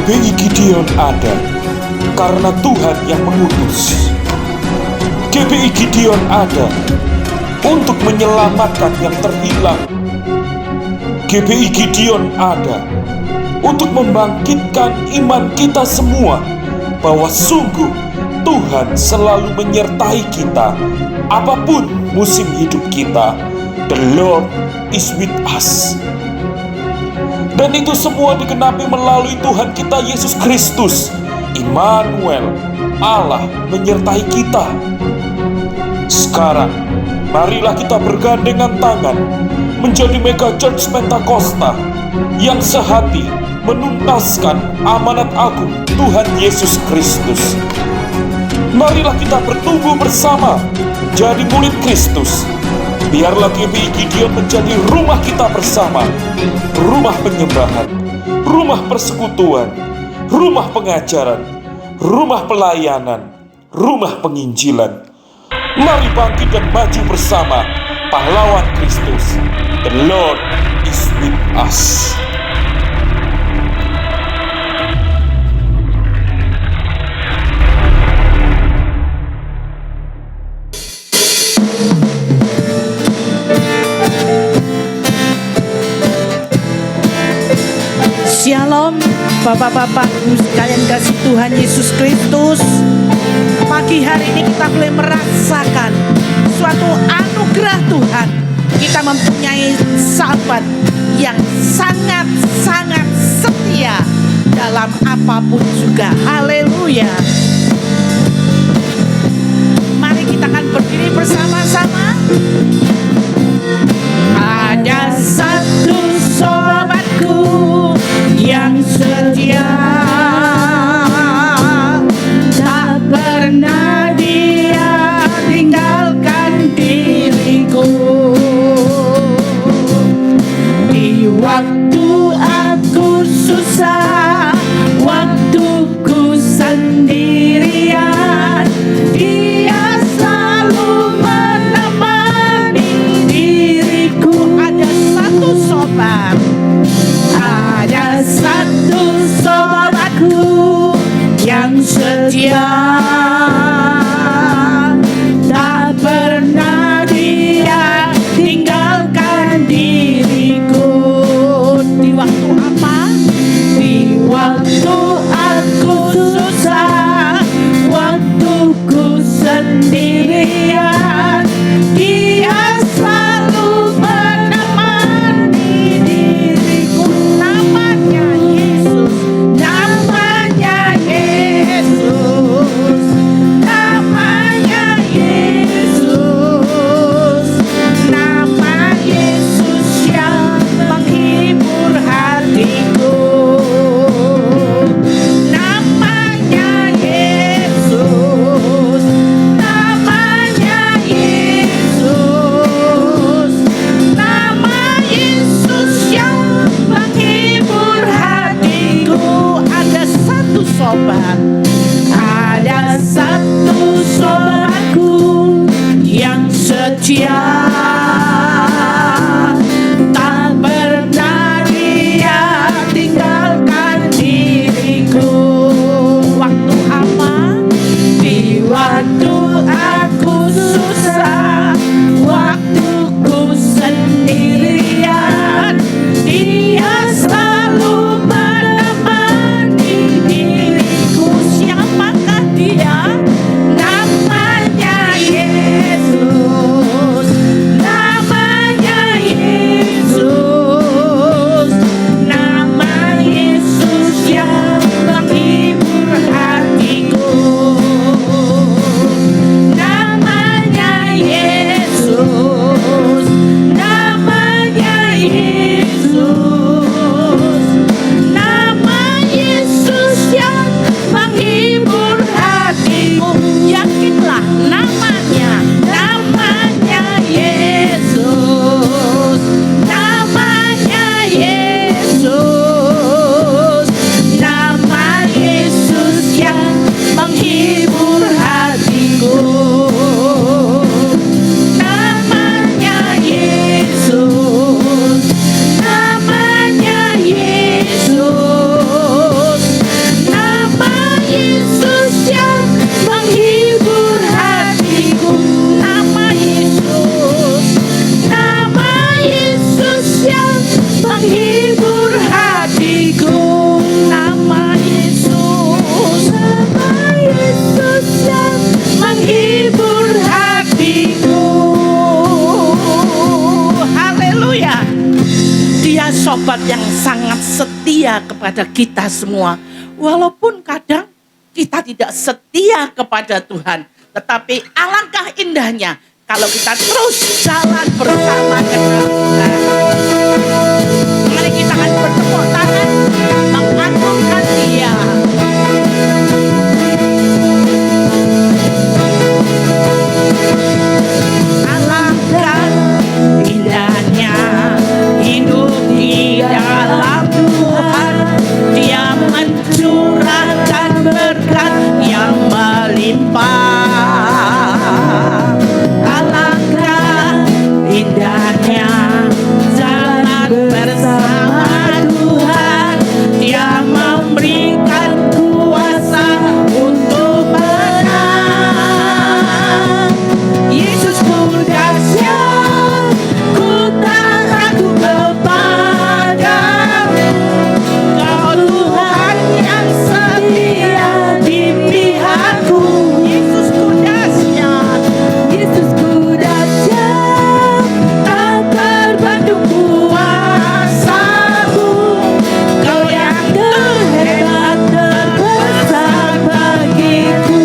GBI Gideon ada karena Tuhan yang mengutus. GBI Gideon ada untuk menyelamatkan yang terhilang. GBI Gideon ada untuk membangkitkan iman kita semua bahwa sungguh Tuhan selalu menyertai kita apapun musim hidup kita. The Lord is with us. Dan itu semua digenapi melalui Tuhan kita Yesus Kristus, Immanuel, Allah menyertai kita. Sekarang, marilah kita bergandengan tangan menjadi Mega Church Pentakosta yang sehati menuntaskan amanat agung Tuhan Yesus Kristus. Marilah kita bertumbuh bersama menjadi murid Kristus. Biarlah GBI Gideon menjadi rumah kita bersama, rumah penyembahan, rumah persekutuan, rumah pengajaran, rumah pelayanan, rumah penginjilan. Mari bangkit dan maju bersama pahlawan Kristus. The Lord is with us. Shalom, Bapak-bapak Ibu sekalian kasih Tuhan Yesus Kristus. Pagi hari ini kita boleh merasakan suatu anugerah Tuhan. Kita mempunyai sahabat yang sangat-sangat setia dalam apapun juga. Haleluya. Mari kita akan berdiri bersama-sama. Ada satu sobatku yang setia, tak pernah dia tinggalkan diriku. Di waktu aku susah, waktuku sendirian, dia selalu menemani diriku. Ada satu sobat, ada satu sobatku yang setia, tak pernah dia tinggalkan diriku. Di waktu apa? Di waktu aku susah, waktuku sendirian, dia selalu menemani diriku. Namanya Yesus, namanya Yesus, namanya Yesus, nama Yesus yang menghibur hatiku. Namanya Yesus, namanya Yesus, nama Yesus yang menghibur hatiku. Ada satu sobat, ada satu sobatku yang setia, tak pernah dia tinggalkan diriku. Waktu apa? Di waktu aku susah, waktuku sendirian, dia selalu menemani diriku. Siapakah dia? Namanya Yesus, namanya Yesus, nama Yesus yang menghibur hatiku. Namanya Yesus, namanya Yesus, nama Yesus yang menghibur hatimu. Yakinlah namanya, namanya Yesus, namanya Yesus, nama Yesus yang menghibur hatiku. Namanya Yesus, namanya Yesus, sahabat yang sangat setia kepada kita semua. Walaupun kadang kita tidak setia kepada Tuhan, tetapi alangkah indahnya kalau kita terus jalan bersama dengan Tuhan. Mari kita akan bertepuk tangan, mengagungkan Dia. Alangkah indahnya hidup di dalam Tuhan. Dia mencurahkan berkat yang melimpah. Alangkah indahnya jalan bersama Tuhan. Dia memberikan kuasa untuk menang. Yesusku dahsyat, ku tak ragu kepadamu. Kau Tuhan yang setia di pihakku. Yesusku dahsyat, Yesusku dahsyat, tak terbanding kuasamu. Kau yang terhebat, terbesar bagiku.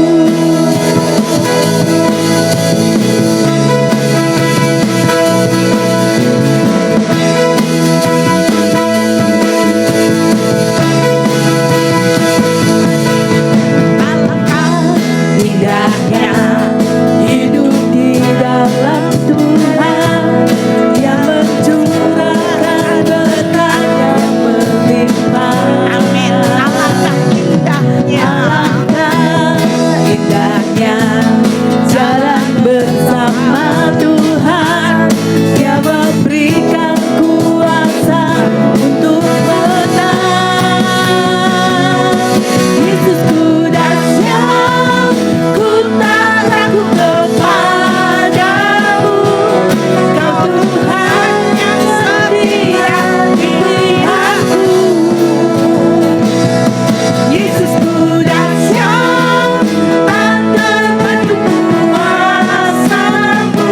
Alangkah indahnya hidup di dalam Tuhan. Dia mencurahkan berkat yang melimpah. Amin. Alangkah indahnya, alangkah indahnya jalan bersama Tuhan. Dia memberikan kuasa untuk menang. Yesusku dahsyat, ku tak ragu kepadamu. Kau Tuhan yang setia di pihakku. Yesusku dahsyat, tak terbanding kuasamu.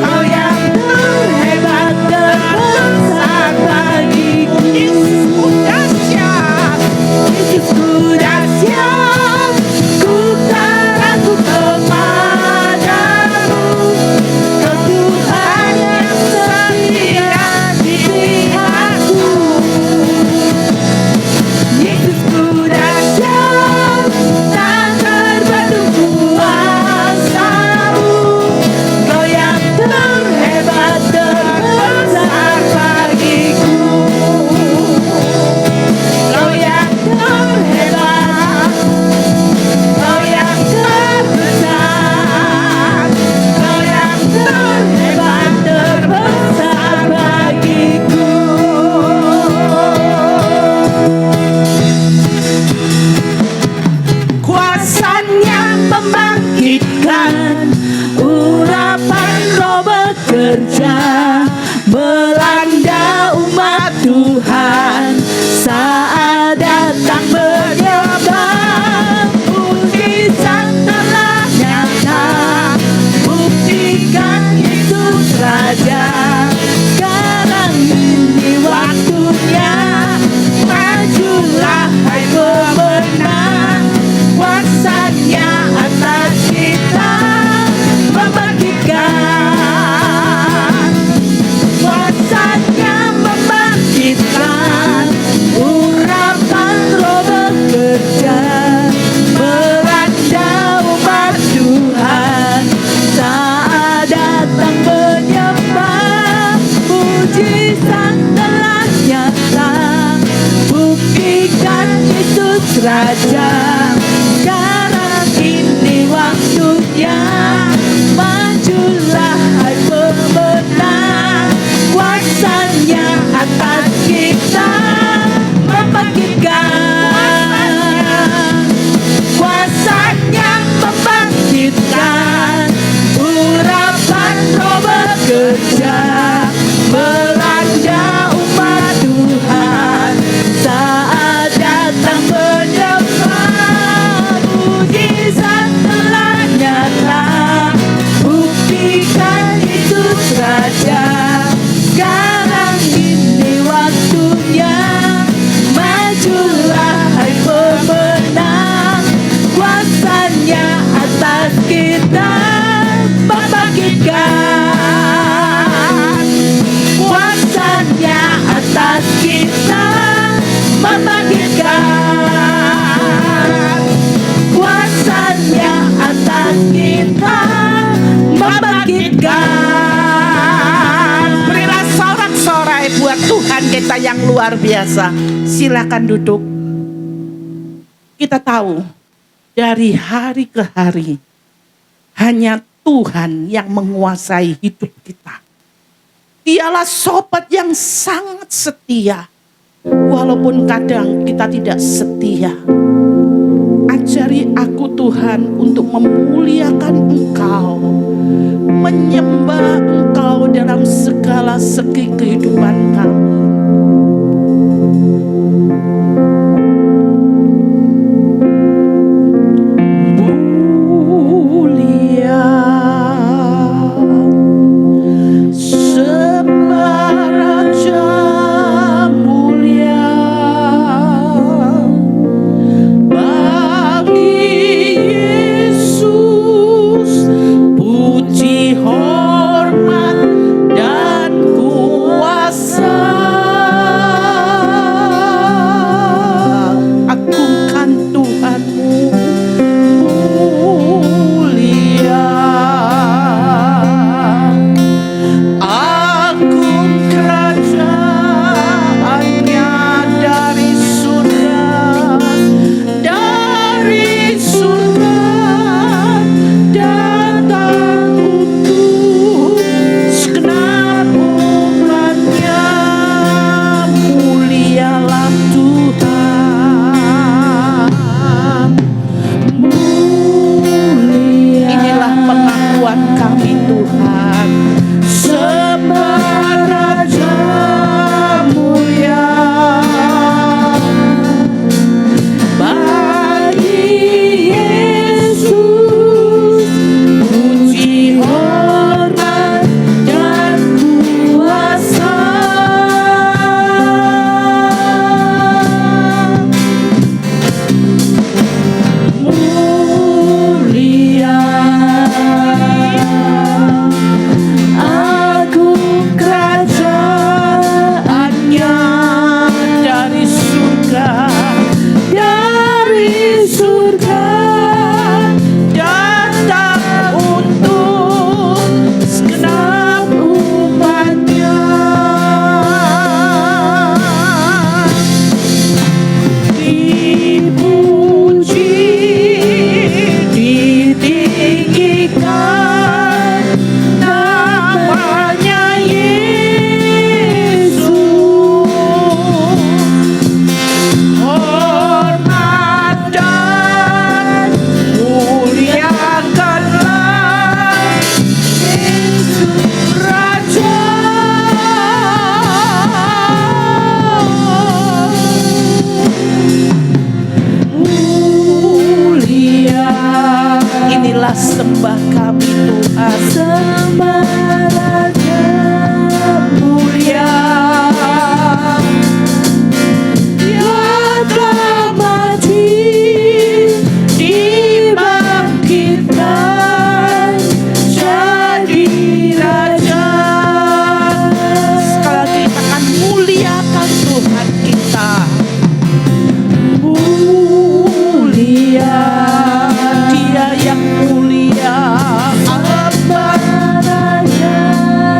Kau yang terhebat, terbesar bagiku. Yesusku dahsyat, Yesusku dahsyat, ku tak ragu kepadamu. Kau Tuhan yang setia di pihakku. Yesusku dahsyat, tak terbanding kuasamu. Kau yang terhebat, terbesar bagiku. Kau yang terhebat, Kau yang terbesar, Kau yang terhebat, terbesar bagiku. Kuasanya membangkitkan, urapan Roh bekerja melanda umat Tuhan. Saat datang menyembah, mujizat telah nyata. Buktikan Yesus Raja. Sekarang ini waktunya, majulah hai pemenang. Kuasanya atas kita membangkitkan. kita membangkitkan, kuasanya atas kita membangkitkan, kuasanya atas kita membangkitkan. Berilah sorak-sorai buat Tuhan kita yang luar biasa. Silakan duduk. Kita tahu dari hari ke hari hanya Tuhan yang menguasai hidup kita. Dialah sobat yang sangat setia. Walaupun kadang kita tidak setia. Ajari aku Tuhan untuk memuliakan Engkau, menyembah Engkau dalam segala segi kehidupan kami. Sembah kami Tuhan, sembah Raja mulia. Dia telah mati, dibangkitkan jadi Raja. Sekali lagi kita akan muliakan Tuhan kita. Mulia Dia yang mulia, Amba Raja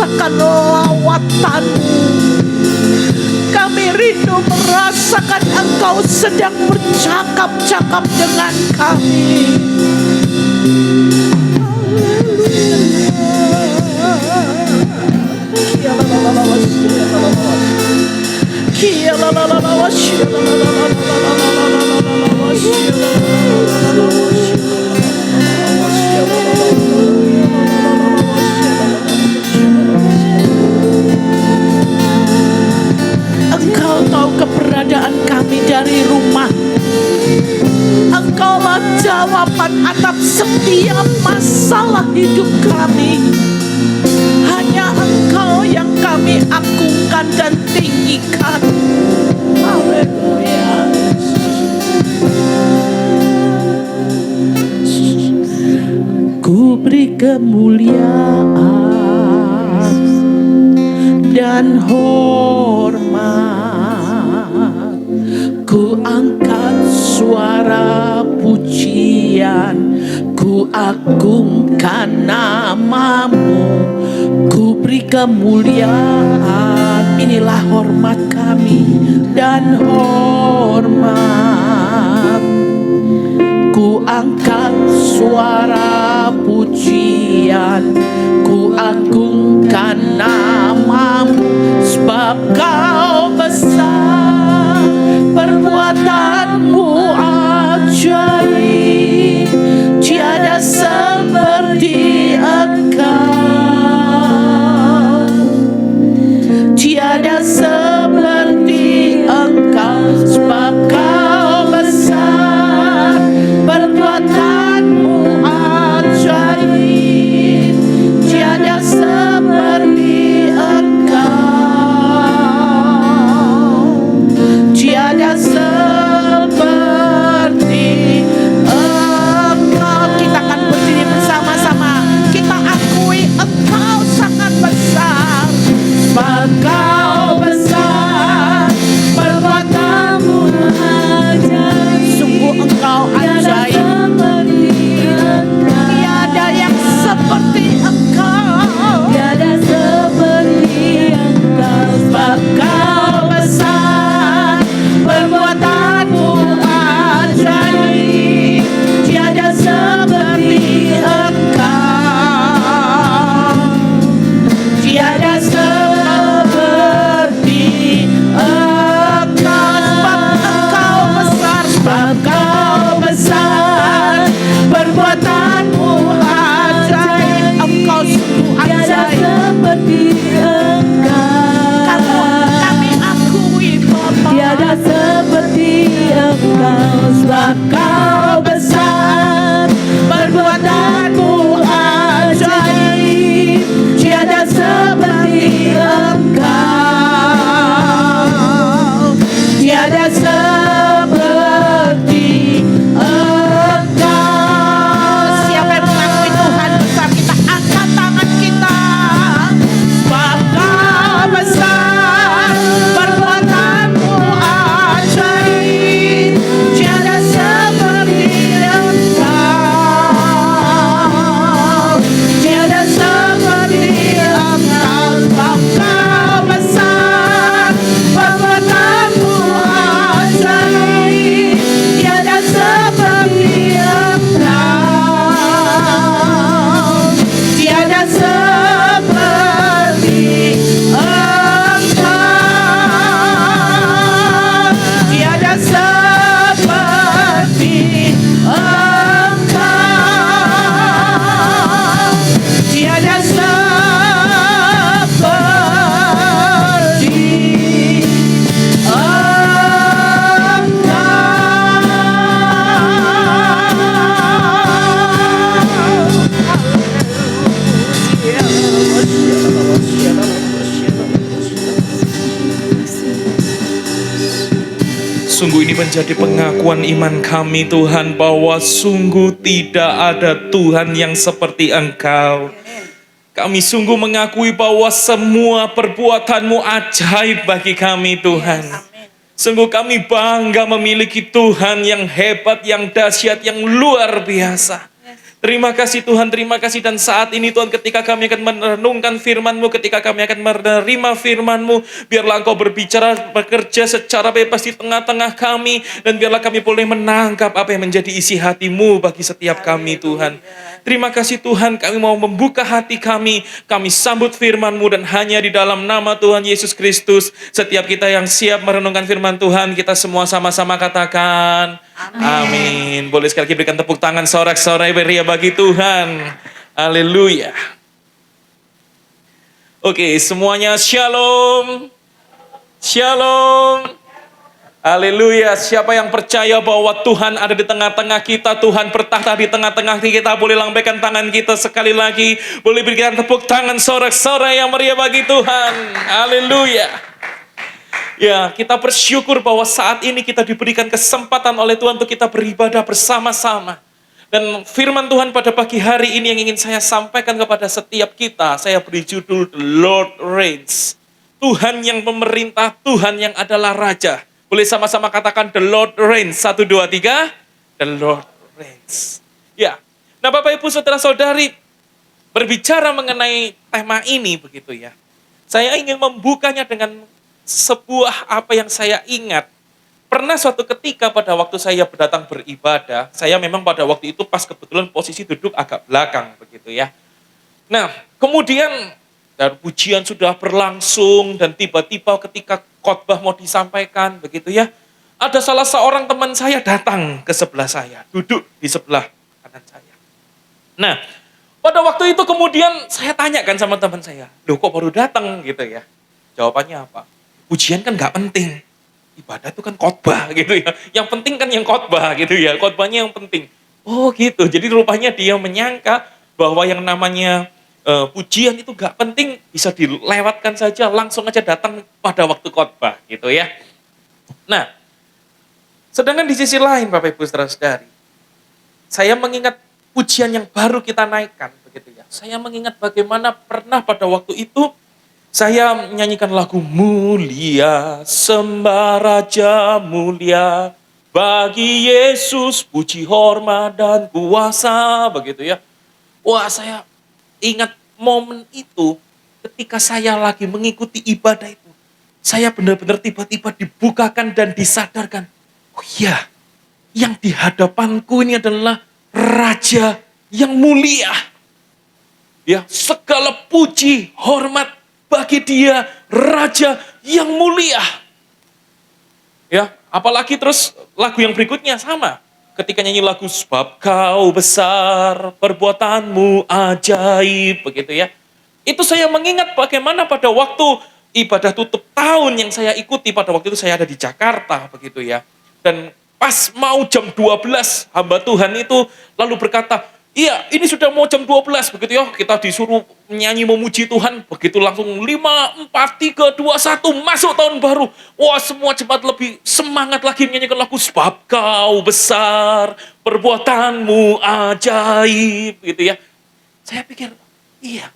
merasakan lawatan-Mu. Kami rindu merasakan Engkau sedang bercakap-cakap dengan kami. Engkau tahu keberadaan kami dari rumah. Engkaulah jawaban atas setiap masalah hidup kami. Hanya Engkau yang kami agungkan dan tinggikan. Haleluya. Ku beri kemuliaan dan hormat. Ku angkat suara pujian, ku agungkan nama-Mu. Ku beri kemuliaan, inilah hormat kami dan hormat. Ku angkat suara pujian, ku agungkan nama-Mu. Sebab Kau besar, perbuatan-Mu ajaib, tiada seperti Engkau. Tiada seperti Engkau, sebab Kau besar, perbuatan-Mu ajaib, tiada seperti Engkau. Tiada seperti Engkau. Kita akan berdiri bersama-sama. Kita akui Engkau sangat besar. Sebab Kau besar, perbuatan-Mu ajaib. Sungguh Engkau ajaib. Tiada yang seperti Engkau. Tiada seperti Engkau. Sebab Kau besar, perbuatan-Mu ajaib. Tiada seperti Engkau. Tiada seperti Engkau. Sebab Engkau besar, perbuatan-Mu ajaib. Engkau sungguh ajaib. Kami akui Bapa, tiada seperti Engkau. Sebab Kau besar, perbuatan-Mu ajaib, tiada seperti Engkau. Tiada seperti Engkau. Siapa yang mengakui Tuhan besar, kita angkat tangan kita. Sebab Kau besar, perbuatan-Mu ajaib, tiada seperti Engkau. Tiada seperti Engkau. Sebab Kau besar, perbuatan-Mu ajaib, tiada seperti Engkau. Tiada seperti Engkau. Tiada seperti Engkau. Tiada seperti Sungguh ini menjadi pengakuan iman kami Tuhan, bahwa sungguh tidak ada Tuhan yang seperti Engkau. Kami sungguh mengakui bahwa semua perbuatan-Mu ajaib bagi kami Tuhan. Sungguh kami bangga memiliki Tuhan yang hebat, yang dahsyat, yang luar biasa. Terima kasih Tuhan, terima kasih. Dan saat ini Tuhan, ketika kami akan merenungkan firman-Mu, ketika kami akan menerima firman-Mu, biarlah Engkau berbicara, bekerja secara bebas di tengah-tengah kami, dan biarlah kami boleh menangkap apa yang menjadi isi hati-Mu bagi setiap kami Tuhan. Terima kasih Tuhan, kami mau membuka hati kami sambut firman-Mu, dan hanya di dalam nama Tuhan Yesus Kristus, setiap kita yang siap merenungkan firman Tuhan, kita semua sama-sama katakan, amin. Boleh sekali lagi berikan tepuk tangan sorak-sorai beria bagi Tuhan. Haleluya. Oke, semuanya shalom. Shalom. Haleluya. Siapa yang percaya bahwa Tuhan ada di tengah-tengah kita, Tuhan bertahta di tengah-tengah kita, boleh lambaikan tangan kita sekali lagi. Boleh berikan tepuk tangan sorak-sorai yang meriah bagi Tuhan. Haleluya. Ya, kita bersyukur bahwa saat ini kita diberikan kesempatan oleh Tuhan untuk kita beribadah bersama-sama. Dan firman Tuhan pada pagi hari ini yang ingin saya sampaikan kepada setiap kita, saya beri judul The Lord Reigns. Tuhan yang memerintah, Tuhan yang adalah Raja. Boleh sama-sama katakan The Lord Reigns. 1, 2, 3. The Lord Reigns. Ya, nah Bapak Ibu Saudara-saudari, berbicara mengenai tema ini begitu ya. Saya ingin membukanya dengan sebuah apa yang saya ingat. Pernah suatu ketika pada waktu saya datang beribadah, saya memang pada waktu itu pas kebetulan posisi duduk agak belakang begitu ya. Nah, kemudian dan pujian sudah berlangsung dan tiba-tiba ketika khotbah mau disampaikan begitu ya, ada salah seorang teman saya datang ke sebelah saya, duduk di sebelah kanan saya. Nah, pada waktu itu kemudian saya tanyakan sama teman saya, loh kok baru datang gitu ya? Jawabannya apa? Pujian kan nggak penting, ibadah itu kan khotbah gitu ya. Yang penting kan yang khotbah gitu ya, khotbahnya yang penting. Oh gitu, jadi rupanya dia menyangka bahwa yang namanya pujian itu nggak penting, bisa dilewatkan saja, langsung aja datang pada waktu khotbah gitu ya. Nah, sedangkan di sisi lain Bapak Ibu Saudara-saudari, saya mengingat pujian yang baru kita naikkan begitu ya. Saya mengingat bagaimana pernah pada waktu itu saya menyanyikan lagu mulia, sembah Raja mulia, bagi Yesus puji hormat dan kuasa, begitu ya. Wah, saya ingat momen itu ketika saya lagi mengikuti ibadah itu. Saya benar-benar tiba-tiba dibukakan dan disadarkan. Oh iya, yang di hadapanku ini adalah Raja yang mulia. Ya, segala puji, hormat bagi Dia, Raja yang mulia. Ya, apalagi terus lagu yang berikutnya sama. Ketika nyanyi lagu sebab kau besar, perbuatanmu ajaib, begitu ya. Itu saya mengingat bagaimana pada waktu ibadah tutup tahun yang saya ikuti, pada waktu itu saya ada di Jakarta, begitu ya. Dan pas mau jam 12, hamba Tuhan itu lalu berkata, iya, ini sudah mau jam 12 begitu ya. Kita disuruh nyanyi memuji Tuhan. Begitu langsung 5, 4, 3, 2, 1 masuk tahun baru. Wah, semua cepat lebih semangat lagi menyanyikan lagu sebab kau besar, perbuatanmu ajaib gitu ya. Saya pikir, iya,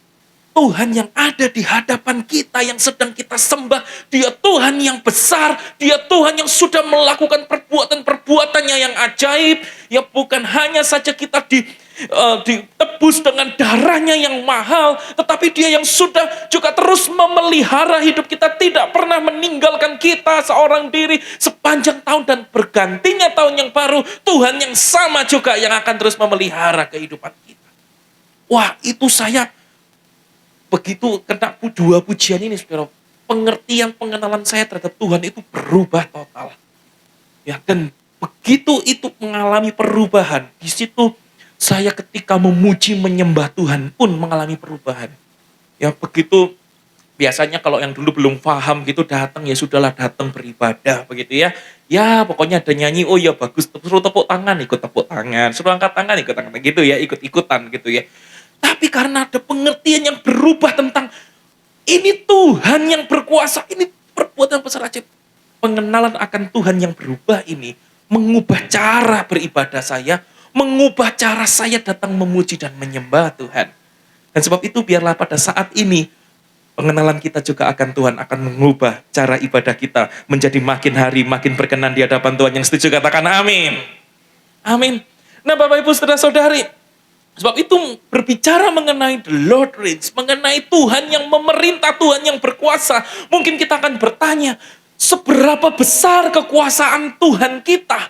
Tuhan yang ada di hadapan kita yang sedang kita sembah, Dia Tuhan yang besar, Dia Tuhan yang sudah melakukan perbuatan-perbuatannya yang ajaib. Ya bukan hanya saja kita ditebus dengan darahnya yang mahal, tetapi Dia yang sudah juga terus memelihara hidup kita, tidak pernah meninggalkan kita seorang diri sepanjang tahun, dan bergantinya tahun yang baru, Tuhan yang sama juga yang akan terus memelihara kehidupan kita. Wah, itu saya begitu kena dua pujian ini, saudara, pengertian pengenalan saya terhadap Tuhan itu berubah total. Ya, dan begitu itu mengalami perubahan, di situ saya ketika memuji menyembah Tuhan pun mengalami perubahan. Ya, begitu biasanya kalau yang dulu belum paham gitu datang, ya sudahlah datang beribadah begitu ya. Ya, pokoknya ada nyanyi, oh ya bagus, suruh tepuk tangan, ikut tepuk tangan, suruh angkat tangan, ikut angkat gitu ya, ikut-ikutan gitu ya. Tapi karena ada pengertian yang berubah tentang ini Tuhan yang berkuasa, ini perbuatan besar aja. Pengenalan akan Tuhan yang berubah ini mengubah cara beribadah saya, mengubah cara saya datang memuji dan menyembah Tuhan. Dan sebab itu biarlah pada saat ini pengenalan kita juga akan Tuhan akan mengubah cara ibadah kita menjadi makin hari makin berkenan di hadapan Tuhan. Yang setuju katakan amin. Amin. Nah Bapak Ibu Saudara-saudari, Sebab itu berbicara mengenai the Lord reigns, mengenai Tuhan yang memerintah, Tuhan yang berkuasa. Mungkin kita akan bertanya, seberapa besar kekuasaan Tuhan kita?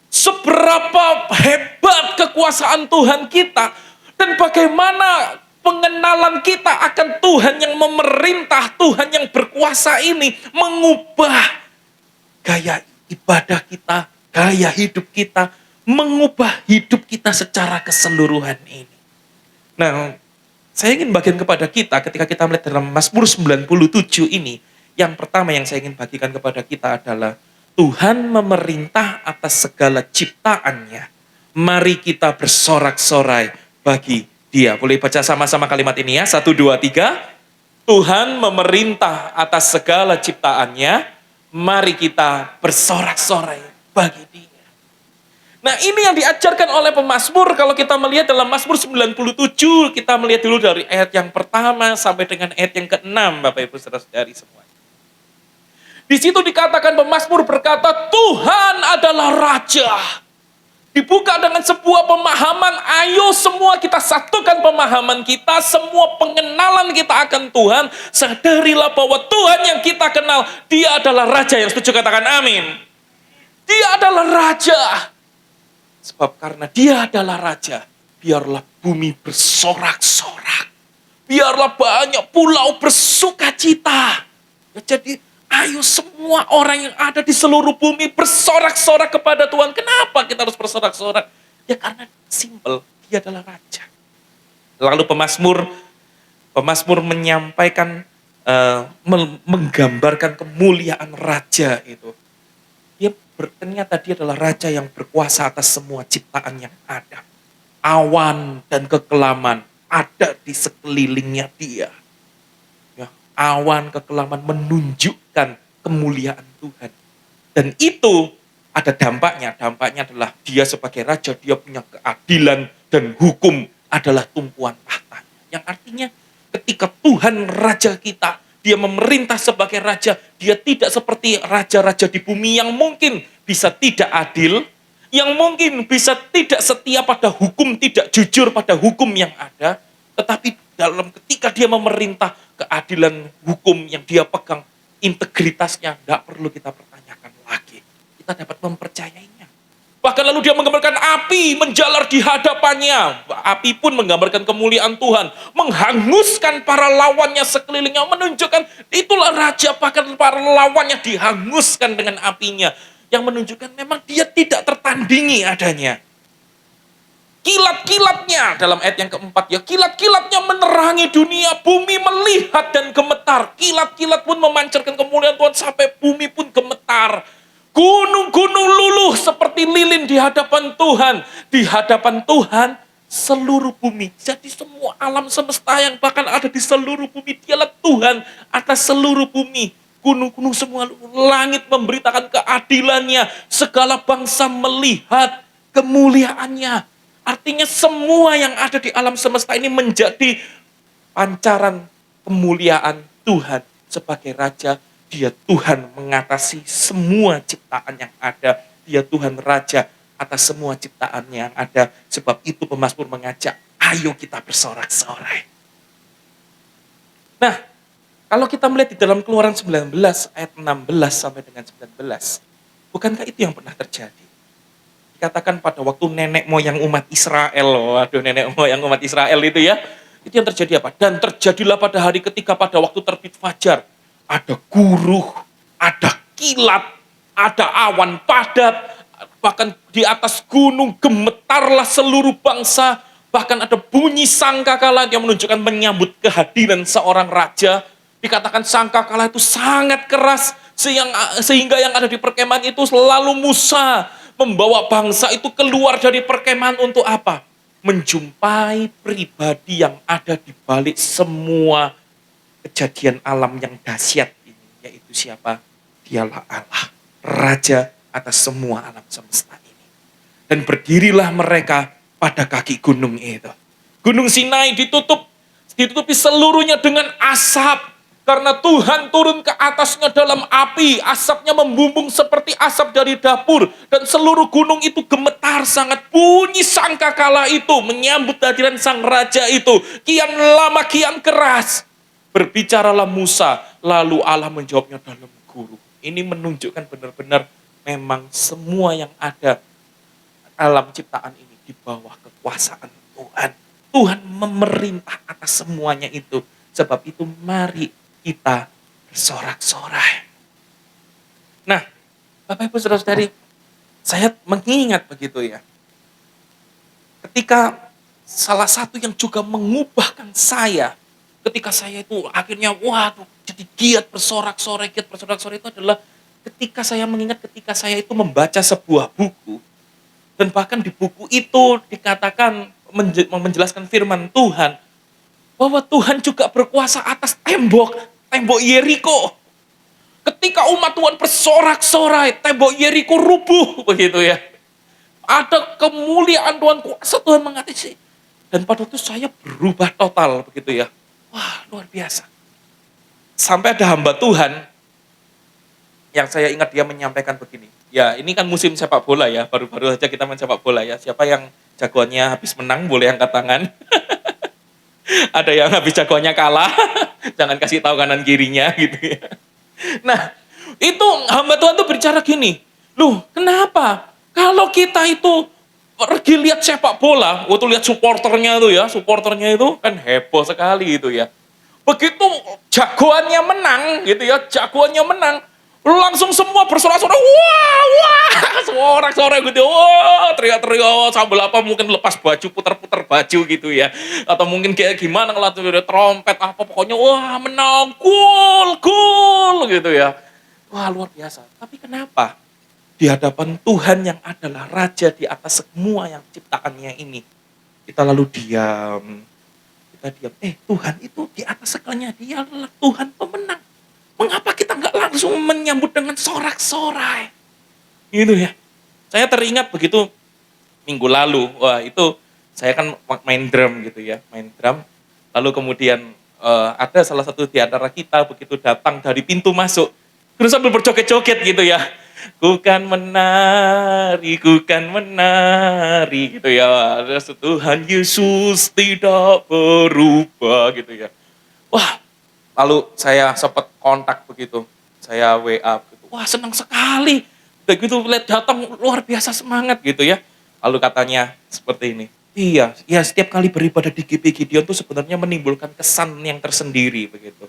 Seberapa hebat kekuasaan Tuhan kita? Dan bagaimana pengenalan kita akan Tuhan yang memerintah, Tuhan yang berkuasa ini mengubah gaya ibadah kita, gaya hidup kita, mengubah hidup kita secara keseluruhan ini. Nah, saya ingin bagikan kepada kita ketika kita melihat dalam Mazmur 97 ini, yang pertama yang saya ingin bagikan kepada kita adalah Tuhan memerintah atas segala ciptaannya. Mari kita bersorak-sorai bagi Dia. Boleh baca sama-sama kalimat ini ya? 1, 2, 3. Tuhan memerintah atas segala ciptaannya. Mari kita bersorak-sorai bagi Dia. Nah, ini yang diajarkan oleh pemazmur. Kalau kita melihat dalam Mazmur 97, kita melihat dulu dari ayat yang pertama sampai dengan ayat yang ke-6, Bapak Ibu Saudara-saudari semua. Di situ dikatakan pemazmur berkata, Tuhan adalah Raja. Dibuka dengan sebuah pemahaman, ayo semua kita satukan pemahaman kita, semua pengenalan kita akan Tuhan, sadarilah bahwa Tuhan yang kita kenal, Dia adalah Raja. Yang setuju katakan amin. Dia adalah Raja. Sebab karena Dia adalah Raja, biarlah bumi bersorak-sorak. Biarlah banyak pulau bersuka cita. Ya, jadi ayo semua orang yang ada di seluruh bumi bersorak-sorak kepada Tuhan. Kenapa kita harus bersorak-sorak? Ya karena simple, Dia adalah Raja. Lalu pemazmur menyampaikan, menggambarkan kemuliaan Raja itu. Ternyata Dia adalah Raja yang berkuasa atas semua ciptaan yang ada. Awan dan kekelaman ada di sekelilingnya Dia. Ya, awan, kekelaman menunjukkan kemuliaan Tuhan. Dan itu ada dampaknya. Dampaknya adalah Dia sebagai Raja, Dia punya keadilan dan hukum adalah tumpuan tahtanya. Yang artinya ketika Tuhan Raja kita, Dia memerintah sebagai Raja, Dia tidak seperti raja-raja di bumi yang mungkin bisa tidak adil, yang mungkin bisa tidak setia pada hukum, tidak jujur pada hukum yang ada, tetapi dalam ketika Dia memerintah keadilan hukum yang Dia pegang, integritasnya tidak perlu kita pertanyakan lagi. Kita dapat mempercayainya. Bahkan lalu Dia menggambarkan api menjalar di hadapannya. Api pun menggambarkan kemuliaan Tuhan. Menghanguskan para lawannya sekelilingnya. Menunjukkan itulah Raja, bahkan para lawannya dihanguskan dengan apinya. Yang menunjukkan memang Dia tidak tertandingi adanya. Kilat-kilatnya dalam ayat yang keempat ya. Kilat-kilatnya menerangi dunia. Bumi melihat dan gemetar. Kilat-kilat pun memancarkan kemuliaan Tuhan sampai bumi pun gemetar. Gunung-gunung luluh seperti lilin di hadapan Tuhan. Di hadapan Tuhan seluruh bumi. Jadi semua alam semesta yang bahkan ada di seluruh bumi, Dialah Tuhan atas seluruh bumi. Gunung-gunung semua, langit memberitakan keadilannya. Segala bangsa melihat kemuliaannya. Artinya semua yang ada di alam semesta ini menjadi pancaran kemuliaan Tuhan sebagai Raja. Dia Tuhan mengatasi semua ciptaan yang ada. Dia Tuhan Raja atas semua ciptaan yang ada. Sebab itu pemazmur mengajak, ayo kita bersorak-sorai. Nah, kalau kita melihat di dalam Keluaran 19 ayat 16 sampai dengan 19, bukankah itu yang pernah terjadi? Dikatakan pada waktu nenek moyang umat Israel, waduh nenek moyang umat Israel itu ya, itu yang terjadi apa? Dan terjadilah pada hari ketika pada waktu terbit fajar, ada guruh, ada kilat, ada awan padat, bahkan di atas gunung gemetarlah seluruh bangsa, bahkan ada bunyi sangkakala yang menunjukkan menyambut kehadiran seorang raja. Dikatakan sangkakala itu sangat keras, sehingga yang ada di perkemahan itu selalu Musa membawa bangsa itu keluar dari perkemahan untuk apa? Menjumpai pribadi yang ada di balik semua kejadian alam yang dahsyat ini, yaitu siapa? Dialah Allah, Raja atas semua alam semesta ini. Dan berdirilah mereka pada kaki gunung itu. Gunung Sinai ditutupi seluruhnya dengan asap. Karena Tuhan turun ke atasnya dalam api, asapnya membumbung seperti asap dari dapur, dan seluruh gunung itu gemetar sangat. Bunyi sangkakala itu menyambut kehadiran sang raja itu. Kian lama, kian keras. Berbicaralah Musa, lalu Allah menjawabnya dalam gurun. Ini menunjukkan benar-benar memang semua yang ada alam ciptaan ini di bawah kekuasaan Tuhan. Tuhan memerintah atas semuanya itu. Sebab itu mari kita bersorak-sorai. Nah, Bapak Ibu Saudara-saudari, saya mengingat begitu ya. Ketika salah satu yang juga mengubahkan saya, ketika saya itu akhirnya waduh jadi giat bersorak-sorai itu adalah ketika saya mengingat ketika saya itu membaca sebuah buku, dan bahkan di buku itu dikatakan menjelaskan firman Tuhan bahwa Tuhan juga berkuasa atas tembok Yeriko. Ketika umat Tuhan bersorak-sorai, tembok Yeriko rubuh begitu ya. Ada kemuliaan Tuhan, kuasa Tuhan mengatasi. Dan pada waktu saya berubah total begitu ya. Wah, luar biasa. Sampai ada hamba Tuhan yang saya ingat dia menyampaikan begini. Ya, ini kan musim sepak bola ya, baru-baru saja kita main sepak bola ya. Siapa yang jagoannya habis menang boleh angkat tangan. Ada yang habis jagoannya kalah, jangan kasih tahu kanan kirinya gitu ya. Nah, itu hamba Tuhan tuh berbicara gini, loh kenapa? Kalau kita itu pergi lihat sepak bola, waktu lihat supporternya itu kan heboh sekali itu ya. Begitu jagoannya menang gitu ya, langsung semua bersorak-sorai, wah, sorak-sorai gitu, wah, teriak-teriak, sambil apa mungkin lepas baju, putar-putar baju gitu ya, atau mungkin kayak gimana kalau ada trompet apa, pokoknya wah menang, gol gitu ya, wah luar biasa. Tapi kenapa di hadapan Tuhan yang adalah Raja di atas semua yang ciptaannya ini, kita lalu diam, Tuhan itu di atas segalanya, dia adalah Tuhan pemenang. Mengapa kita nggak langsung menyambut dengan sorak-sorai? Gitu ya. Saya teringat begitu minggu lalu, wah itu saya kan main drum gitu ya, Lalu kemudian ada salah satu di antara kita begitu datang dari pintu masuk, terus sambil berjoget-joget gitu ya. Ku kan menari gitu ya. Tuhan Yesus tidak berubah gitu ya. Wah, lalu saya sempat kontak begitu, saya WA begitu. Wah senang sekali, begitu lihat datang luar biasa semangat gitu ya. Lalu katanya seperti ini, iya setiap kali beribadah di GP Gideon itu sebenarnya menimbulkan kesan yang tersendiri begitu.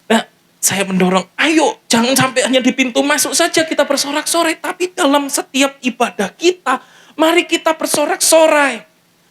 Nah saya mendorong, ayo jangan sampai hanya di pintu masuk saja kita bersorak-sorai, tapi dalam setiap ibadah kita, mari kita bersorak-sorai.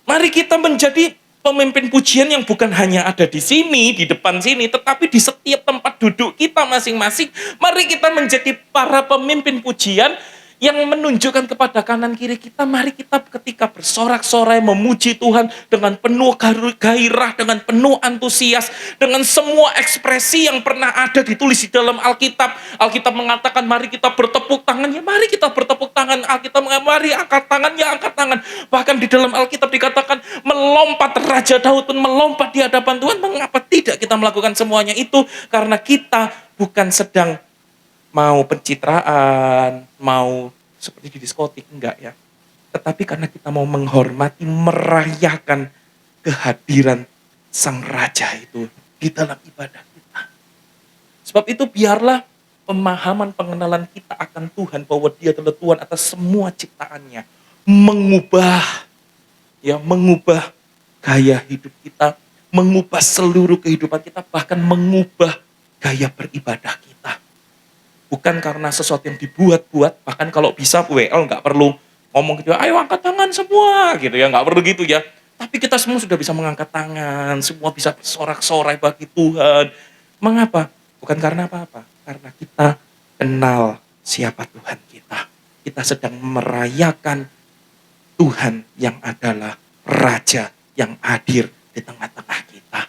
Mari kita menjadi pemimpin pujian yang bukan hanya ada di sini, di depan sini, tetapi di setiap tempat duduk kita masing-masing. Mari kita menjadi para pemimpin pujian yang menunjukkan kepada kanan kiri kita, mari kita ketika bersorak-sorai memuji Tuhan dengan penuh gairah, dengan penuh antusias, dengan semua ekspresi yang pernah ada ditulis di dalam Alkitab. Alkitab mengatakan mari kita bertepuk tangan, ya mari kita bertepuk tangan. Alkitab mengatakan mari angkat tangan, ya angkat tangan. Bahkan di dalam Alkitab dikatakan melompat, Raja Daud pun melompat di hadapan Tuhan. Mengapa tidak kita melakukan semuanya itu? Karena kita bukan sedang mau pencitraan, mau seperti di diskotik, enggak ya. Tetapi karena kita mau menghormati, merayakan kehadiran Sang Raja itu di dalam ibadah kita. Sebab itu biarlah pemahaman pengenalan kita akan Tuhan, bahwa Dia adalah Tuhan atas semua ciptaannya, mengubah gaya hidup kita, mengubah seluruh kehidupan kita, bahkan mengubah gaya beribadah kita. Bukan karena sesuatu yang dibuat-buat, bahkan kalau bisa WL nggak perlu ngomong gitu, ayo angkat tangan semua gitu ya, nggak perlu gitu ya. Tapi kita semua sudah bisa mengangkat tangan, semua bisa bersorak-sorai bagi Tuhan. Mengapa? Bukan karena apa-apa, karena kita kenal siapa Tuhan kita. Kita sedang merayakan Tuhan yang adalah Raja yang hadir di tengah-tengah kita.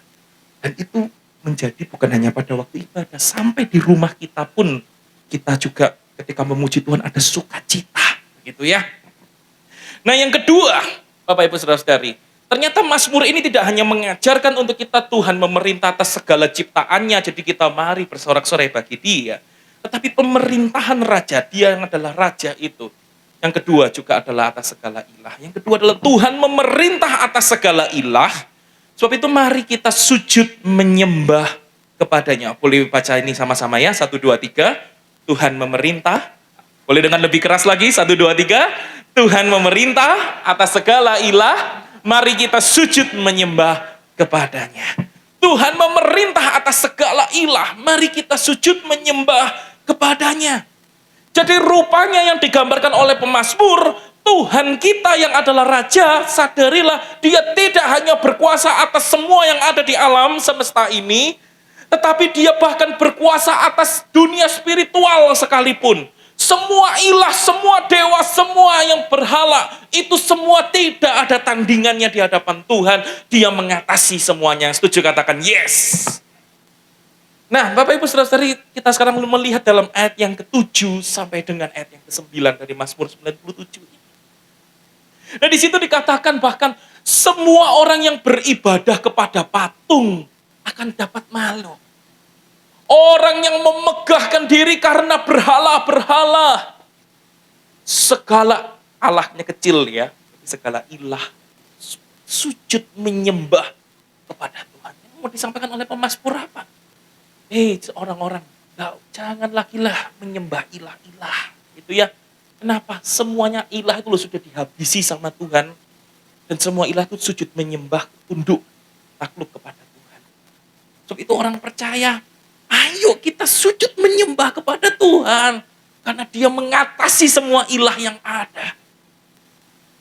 Dan itu menjadi bukan hanya pada waktu ibadah, sampai di rumah kita pun kita juga ketika memuji Tuhan ada sukacita, gitu ya. Nah yang kedua, Bapak Ibu Saudara-saudari, Ternyata Mazmur ini tidak hanya mengajarkan untuk kita Tuhan memerintah atas segala ciptaannya, jadi kita mari bersorak-sorai bagi Dia. Tetapi pemerintahan raja, Dia yang adalah raja itu. Yang kedua juga adalah atas segala ilah. Yang kedua adalah Tuhan memerintah atas segala ilah. Sebab itu mari kita sujud menyembah kepadanya. Boleh baca ini sama-sama ya, 1, 2, 3. Tuhan memerintah. Boleh dengan lebih keras lagi, 1, 2, 3. Tuhan memerintah atas segala ilah. Mari kita sujud menyembah kepadanya. Tuhan memerintah atas segala ilah. Mari kita sujud menyembah kepadanya. Jadi rupanya yang digambarkan oleh pemazmur, Tuhan kita yang adalah Raja, sadarilah Dia tidak hanya berkuasa atas semua yang ada di alam semesta ini, tetapi Dia bahkan berkuasa atas dunia spiritual sekalipun. Semua ilah, semua dewa, semua yang berhala, itu semua tidak ada tandingannya di hadapan Tuhan. Dia mengatasi semuanya. Setuju katakan yes. Nah, Bapak Ibu Saudara-saudari, kita sekarang melihat dalam ayat yang ke-7 sampai dengan ayat yang ke-9 dari Mazmur 97 ini. Nah, di situ dikatakan bahkan semua orang yang beribadah kepada patung akan dapat malu. Orang yang memegahkan diri karena berhala-berhala. Segala Allahnya kecil ya. Segala ilah. Sujud menyembah kepada Tuhan. Yang mau disampaikan oleh pemazmur apa? Orang-orang. Jangan lagi lah menyembah ilah-ilah. Itu ya. Kenapa? Semuanya ilah itu sudah dihabisi sama Tuhan. Dan semua ilah itu sujud menyembah, tunduk, takluk kepada Tuhan. Sebab itu orang percaya. Ayo kita sujud menyembah kepada Tuhan. Karena Dia mengatasi semua ilah yang ada.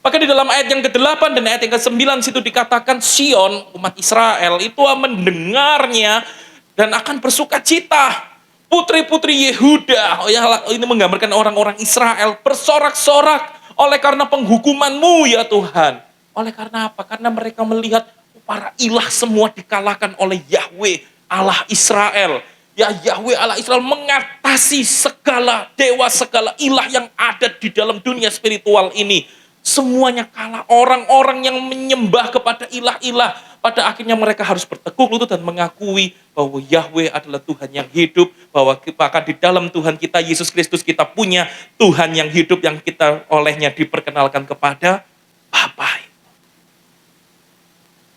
Maka di dalam ayat yang ke-8 dan ayat yang ke-9 situ dikatakan Sion, umat Israel itu mendengarnya dan akan bersuka cita. Putri-putri Yehuda, ini menggambarkan orang-orang Israel, bersorak-sorak oleh karena penghukuman-Mu ya Tuhan. Oleh karena apa? Karena mereka melihat para ilah semua dikalahkan oleh Yahweh, Allah Israel. Ya Yahweh Allah Israel mengatasi segala dewa, segala ilah yang ada di dalam dunia spiritual ini. Semuanya kalah. Orang-orang yang menyembah kepada ilah-ilah, pada akhirnya mereka harus bertekuk lutut dan mengakui bahwa Yahweh adalah Tuhan yang hidup, bahwa bahkan di dalam Tuhan kita, Yesus Kristus, kita punya Tuhan yang hidup yang kita olehnya diperkenalkan kepada Bapa.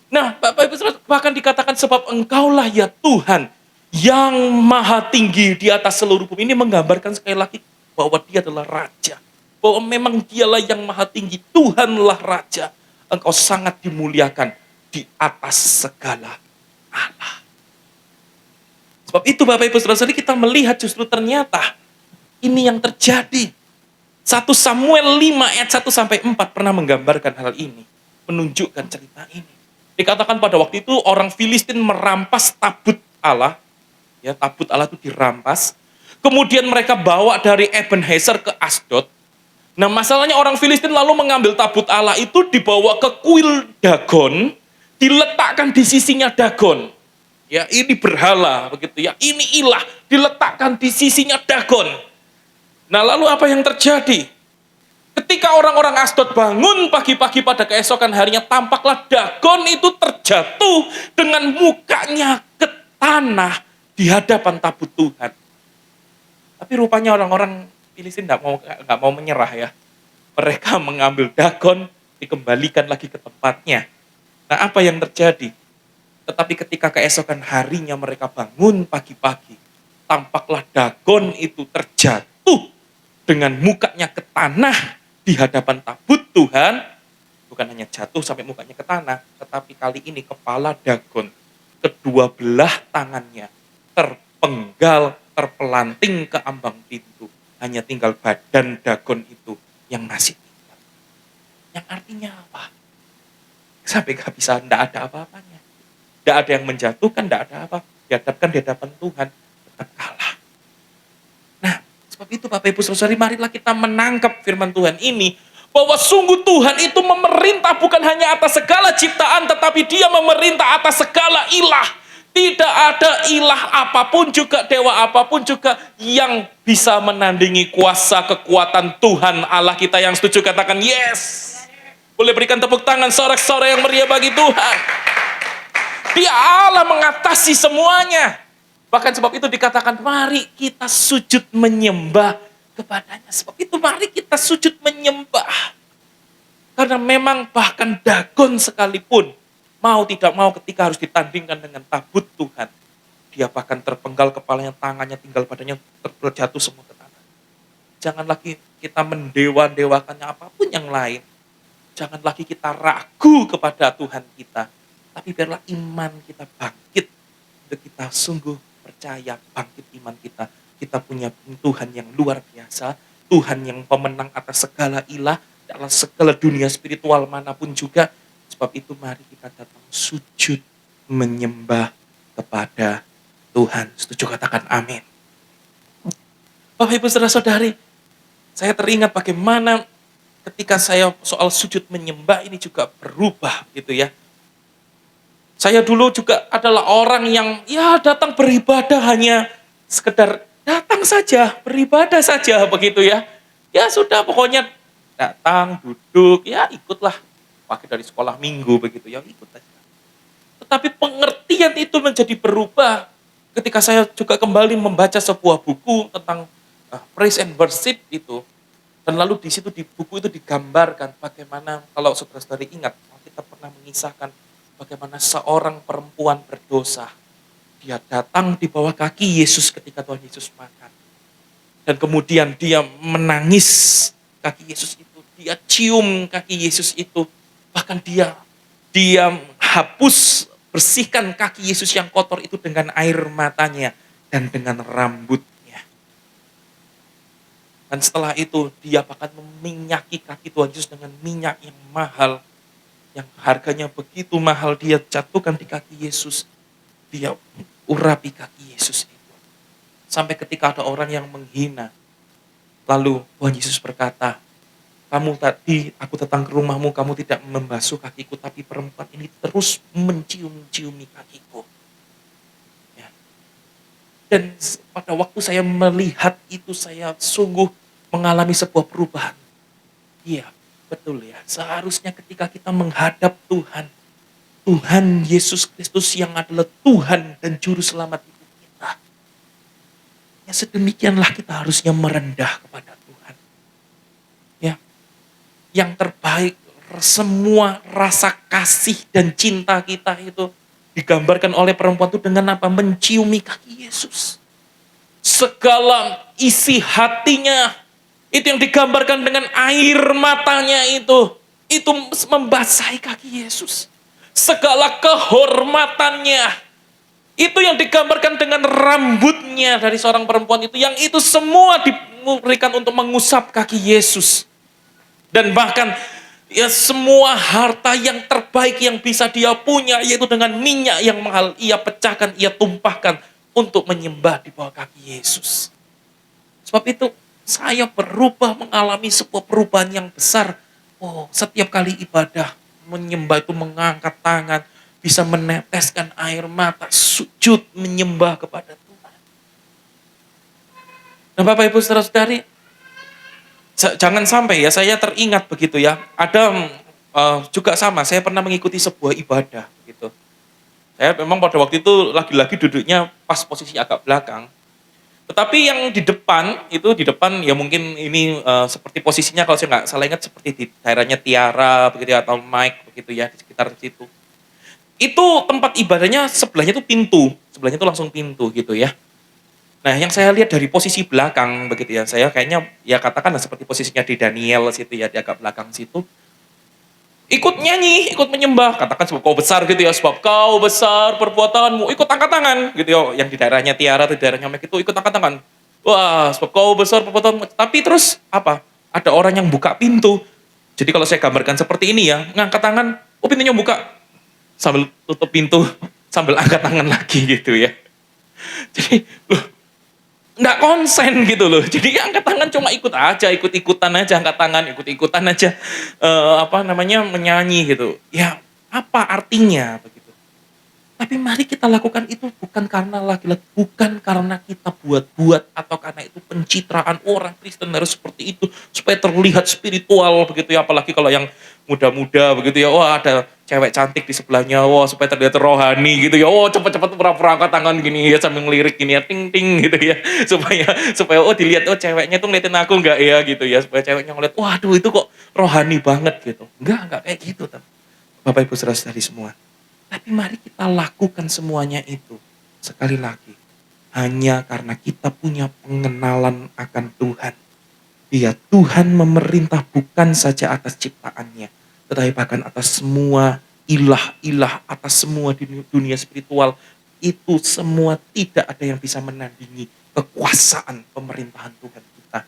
Nah, Bapak Ibu Saudara, bahkan dikatakan sebab Engkaulah ya Tuhan yang maha tinggi di atas seluruh bumi. Ini menggambarkan sekali lagi bahwa Dia adalah Raja. Bahwa memang Dialah yang maha tinggi. Tuhanlah Raja. Engkau sangat dimuliakan di atas segala Allah. Sebab itu Bapak Ibu Saudara, kita melihat justru ternyata ini yang terjadi. 1 Samuel 5 ayat 1 sampai 4 pernah menggambarkan hal ini. Menunjukkan cerita ini. Dikatakan pada waktu itu orang Filistin merampas tabut Allah. Ya, tabut Allah itu dirampas. Kemudian mereka bawa dari Ebenezer ke Asdod. Nah, masalahnya orang Filistin lalu mengambil tabut Allah itu dibawa ke kuil Dagon, diletakkan di sisinya Dagon. Ya, ini berhala begitu ya. Ini ilah diletakkan di sisinya Dagon. Nah, lalu apa yang terjadi? Ketika orang-orang Asdod bangun pagi-pagi pada keesokan harinya, tampaklah Dagon itu terjatuh dengan mukanya ke tanah di hadapan tabut Tuhan. Tapi rupanya orang-orang Filistin nggak mau menyerah ya. Mereka mengambil Dagon, dikembalikan lagi ke tempatnya. Nah, apa yang terjadi? Tetapi ketika keesokan harinya mereka bangun pagi-pagi, tampaklah Dagon itu terjatuh dengan mukanya ke tanah di hadapan tabut Tuhan. Bukan hanya jatuh sampai mukanya ke tanah, tetapi kali ini kepala Dagon, kedua belah tangannya terpenggal, terpelanting ke ambang pintu. Hanya tinggal badan Dagon itu yang masih tinggal. Yang artinya apa? Sampai gak bisa, tidak ada apa-apanya. Tidak ada yang menjatuhkan, tidak ada apa. Dihadapkan di hadapan Tuhan, tetap kalah. Nah, sebab itu Bapak Ibu Saudara, marilah kita menangkap firman Tuhan ini, bahwa sungguh Tuhan itu memerintah bukan hanya atas segala ciptaan, tetapi Dia memerintah atas segala ilah. Tidak ada ilah apapun juga, dewa apapun juga yang bisa menandingi kuasa kekuatan Tuhan Allah kita. Yang setuju katakan yes. Boleh berikan tepuk tangan sorak-sorai yang meriah bagi Tuhan. Dia Allah mengatasi semuanya. Bahkan sebab itu dikatakan, mari kita sujud menyembah kepadanya. Sebab itu mari kita sujud menyembah. Karena memang bahkan Dagon sekalipun, mau tidak mau ketika harus ditandingkan dengan tabut Tuhan, dia bahkan terpenggal kepalanya, tangannya tinggal badannya terjatuh semua ke tanah. Jangan lagi kita mendewa-dewakannya apapun yang lain. Jangan lagi kita ragu kepada Tuhan kita. Tapi biarlah iman kita bangkit. Untuk kita sungguh percaya, bangkit iman kita. Kita punya Tuhan yang luar biasa. Tuhan yang pemenang atas segala ilah. Dalam segala dunia spiritual manapun juga. Sebab itu mari kita datang sujud menyembah kepada Tuhan. Setuju, katakan amin. Bapak Ibu saudara-saudari, saya teringat bagaimana ketika saya soal sujud menyembah ini juga berubah gitu ya. Saya dulu juga adalah orang yang ya datang beribadah hanya sekedar datang saja, beribadah saja begitu ya. Ya sudah pokoknya datang, duduk, ya ikutlah. Pakai dari sekolah minggu begitu ya, ikut aja. Tetapi pengertian itu menjadi berubah ketika saya juga kembali membaca sebuah buku tentang praise and worship itu. Dan lalu di situ di buku itu digambarkan bagaimana, kalau saudara-saudari ingat, kita pernah mengisahkan bagaimana seorang perempuan berdosa. Dia datang di bawah kaki Yesus ketika Tuhan Yesus makan. Dan kemudian dia menangis kaki Yesus itu. Dia cium kaki Yesus itu. Bahkan dia hapus, bersihkan kaki Yesus yang kotor itu dengan air matanya dan dengan rambutnya. Dan setelah itu dia bahkan meminyaki kaki Tuhan Yesus dengan minyak yang mahal. Yang harganya begitu mahal, dia jatuhkan di kaki Yesus. Dia urapi kaki Yesus itu. Sampai ketika ada orang yang menghina. Lalu Tuhan Yesus berkata, kamu tadi, aku datang ke rumahmu, kamu tidak membasuh kakiku, tapi perempuan ini terus mencium-ciumi kakiku. Ya. Dan pada waktu saya melihat itu, saya sungguh mengalami sebuah perubahan. Iya, betul ya. Seharusnya ketika kita menghadap Tuhan, Tuhan Yesus Kristus yang adalah Tuhan dan Juru Selamat hidup kita. Ya sedemikianlah kita harusnya merendah kepada Tuhan. Ya, yang terbaik, semua rasa kasih dan cinta kita itu digambarkan oleh perempuan itu dengan apa? Menciumi kaki Yesus. Segala isi hatinya, itu yang digambarkan dengan air matanya itu membasahi kaki Yesus. Segala kehormatannya, itu yang digambarkan dengan rambutnya dari seorang perempuan itu, yang itu semua diberikan untuk mengusap kaki Yesus. Dan bahkan ya semua harta yang terbaik yang bisa dia punya, yaitu dengan minyak yang mahal, ia pecahkan, ia tumpahkan untuk menyembah di bawah kaki Yesus. Sebab itu saya berubah, mengalami sebuah perubahan yang besar. Oh, setiap kali ibadah, menyembah itu mengangkat tangan, bisa meneteskan air mata, sujud menyembah kepada Tuhan. Nah Bapak Ibu saudara-saudari, jangan sampai ya saya teringat begitu ya. Ada juga sama, saya pernah mengikuti sebuah ibadah gitu. Saya memang pada waktu itu lagi-lagi duduknya pas posisi agak belakang. Tetapi yang di depan ya mungkin ini seperti posisinya kalau saya nggak salah ingat seperti di daerahnya Tiara begitu ya, atau Mike begitu ya, di sekitar situ. Itu tempat ibadahnya sebelahnya itu pintu, sebelahnya itu langsung pintu gitu ya. Nah yang saya lihat dari posisi belakang begitu ya, saya kayaknya ya katakanlah seperti posisinya di Daniel situ ya, di agak belakang situ. Ikut nyanyi, ikut menyembah, katakan sebab kau besar gitu ya, sebab kau besar perbuatanmu, ikut angkat tangan gitu ya, yang di daerahnya Tiara atau di daerahnya Mek itu ikut angkat tangan. Wah, sebab kau besar perbuatanmu. Tapi terus apa? Ada orang yang buka pintu. Jadi kalau saya gambarkan seperti ini ya, ngangkat tangan, oh pintunya buka, sambil tutup pintu, sambil angkat tangan lagi gitu ya. Jadi, loh, nggak konsen gitu loh. Jadi angkat tangan cuma ikut-ikutan aja, angkat tangan, ikut-ikutan aja, menyanyi gitu. Ya, apa artinya begitu? Tapi mari kita lakukan itu bukan karena laki-laki, bukan karena kita buat-buat atau karena itu pencitraan orang Kristen harus seperti itu supaya terlihat spiritual begitu ya. Apalagi kalau yang muda-muda begitu ya, wah ada cewek cantik di sebelahnya, wah supaya terlihat rohani gitu ya, wah cepet-cepet pura-pura angkat tangan gini ya sambil ngelirik gini ya, ting ting gitu ya, supaya supaya oh dilihat, oh ceweknya tuh ngeliatin aku nggak ya gitu ya, supaya ceweknya ngeliat, waduh itu kok rohani banget gitu. Enggak kayak gitu. Bapak Ibu saudara-saudari semua. Tapi mari kita lakukan semuanya itu. Sekali lagi, hanya karena kita punya pengenalan akan Tuhan. Dia Tuhan memerintah bukan saja atas ciptaannya, tetapi bahkan atas semua ilah-ilah, atas semua dunia spiritual. Itu semua tidak ada yang bisa menandingi kekuasaan pemerintahan Tuhan kita.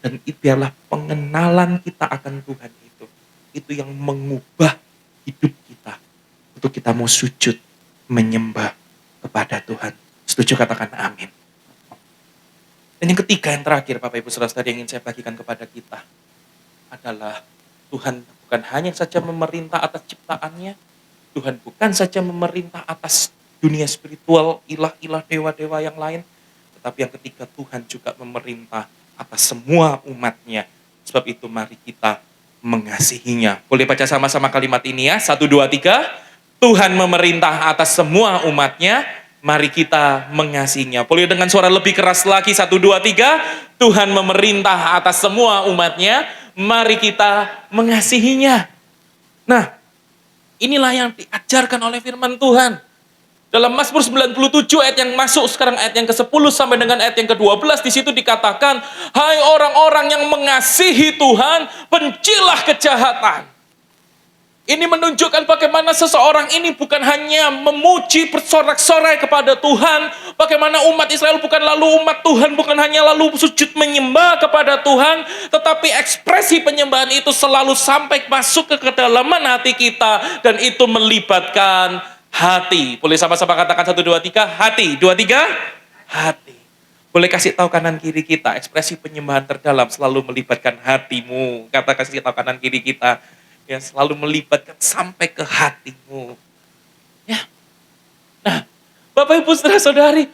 Dan itu adalah pengenalan kita akan Tuhan itu. Itu yang mengubah hidup kita. Untuk kita mau sujud, menyembah kepada Tuhan. Setuju katakan amin. Dan yang ketiga, yang terakhir Bapak Ibu Saudara-saudari yang ingin saya bagikan kepada kita adalah Tuhan bukan hanya saja memerintah atas ciptaannya, Tuhan bukan saja memerintah atas dunia spiritual, ilah-ilah, dewa-dewa yang lain, tetapi yang ketiga Tuhan juga memerintah atas semua umatnya. Sebab itu mari kita mengasihinya. Boleh baca sama-sama kalimat ini ya, 1, 2, 3. Tuhan memerintah atas semua umatnya, mari kita mengasihinya. Boleh dengan suara lebih keras lagi, 1, 2, 3. Tuhan memerintah atas semua umatnya, mari kita mengasihinya. Nah, inilah yang diajarkan oleh firman Tuhan. Dalam Mazmur 97 ayat yang masuk sekarang ayat yang ke-10 sampai dengan ayat yang ke-12, di situ dikatakan, hai orang-orang yang mengasihi Tuhan, bencilah kejahatan. Ini menunjukkan bagaimana seseorang ini bukan hanya memuji bersorak-sorai kepada Tuhan, bagaimana umat Israel bukan lalu umat Tuhan, bukan hanya lalu sujud menyembah kepada Tuhan, tetapi ekspresi penyembahan itu selalu sampai masuk ke kedalaman hati kita, dan itu melibatkan hati. Boleh sama-sama katakan 1, 2, 3, hati. 2, 3, hati. Boleh kasih tahu kanan kiri kita, ekspresi penyembahan terdalam selalu melibatkan hatimu. Kata kasih tahu kanan kiri kita, ya selalu melibatkan sampai ke hatimu. Ya. Nah, Bapak Ibu Saudara-saudari,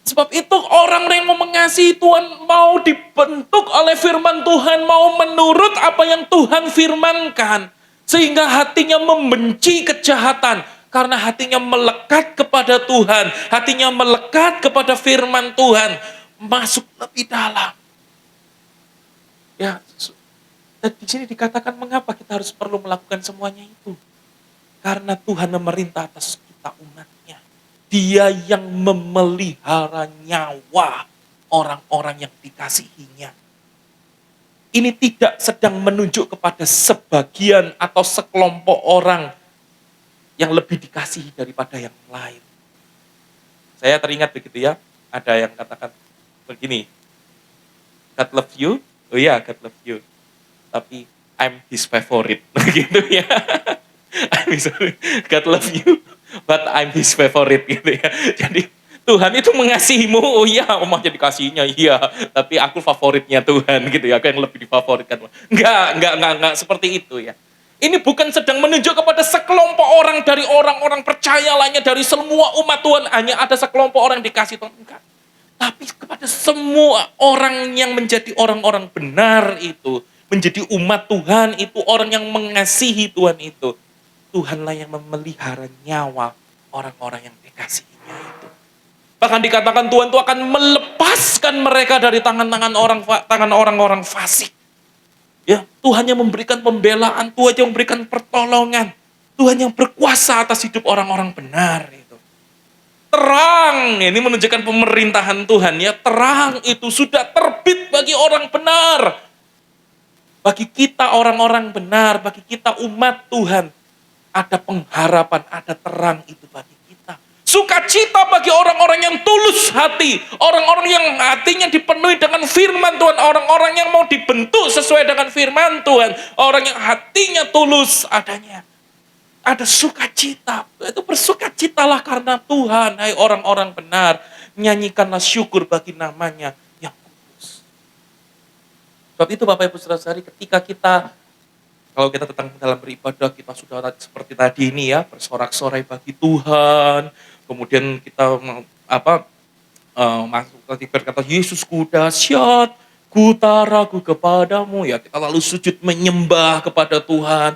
sebab itu orang yang mau mengasihi Tuhan, mau dibentuk oleh firman Tuhan, mau menurut apa yang Tuhan firmankan, sehingga hatinya membenci kejahatan, karena hatinya melekat kepada Tuhan, hatinya melekat kepada firman Tuhan, masuk lebih dalam. Ya, dan di sini dikatakan mengapa kita harus perlu melakukan semuanya itu. Karena Tuhan memerintah atas kita umatnya. Dia yang memelihara nyawa orang-orang yang dikasihinya. Ini tidak sedang menunjuk kepada sebagian atau sekelompok orang yang lebih dikasihi daripada yang lain. Saya teringat begitu ya, ada yang katakan begini, God love you, oh ya God love you, tapi I'm his favorite, gitu ya. God love you, but I'm his favorite, gitu ya. Jadi Tuhan itu mengasihimu, oh iya, omah jadi kasihnya, iya. Tapi aku favoritnya Tuhan, gitu ya. Aku yang lebih difavoritkan. Enggak seperti itu ya. Ini bukan sedang menunjuk kepada sekelompok orang dari orang-orang percaya lainnya, dari semua umat Tuhan. Hanya ada sekelompok orang yang dikasih Tuhan, enggak. Tapi kepada semua orang yang menjadi orang-orang benar itu, menjadi umat Tuhan itu, orang yang mengasihi Tuhan itu, Tuhanlah yang memelihara nyawa orang-orang yang dikasihinya itu. Bahkan dikatakan Tuhan itu akan melepaskan mereka dari tangan-tangan orang-orang fasik. Ya, Tuhan yang memberikan pembelaan, Tuhan yang memberikan pertolongan, Tuhan yang berkuasa atas hidup orang-orang benar itu. Terang, ini menunjukkan pemerintahan Tuhan ya, terang itu sudah terbit bagi orang benar. Bagi kita orang-orang benar, bagi kita umat Tuhan, ada pengharapan, ada terang itu bagi kita. Sukacita bagi orang-orang yang tulus hati, orang-orang yang hatinya dipenuhi dengan firman Tuhan, orang-orang yang mau dibentuk sesuai dengan firman Tuhan, orang yang hatinya tulus adanya. Ada sukacita, itu bersukacitalah karena Tuhan, hai orang-orang benar, nyanyikanlah syukur bagi namanya yang kudus. Sebab itu Bapak Ibu Saudara-saudari, ketika kita, kalau kita datang dalam beribadah, kita sudah seperti tadi ini ya, bersorak-sorai bagi Tuhan, kemudian kita masuk ke berkata, Yesusku dahsyat, ku taraku kepadamu, ya kita lalu sujud menyembah kepada Tuhan.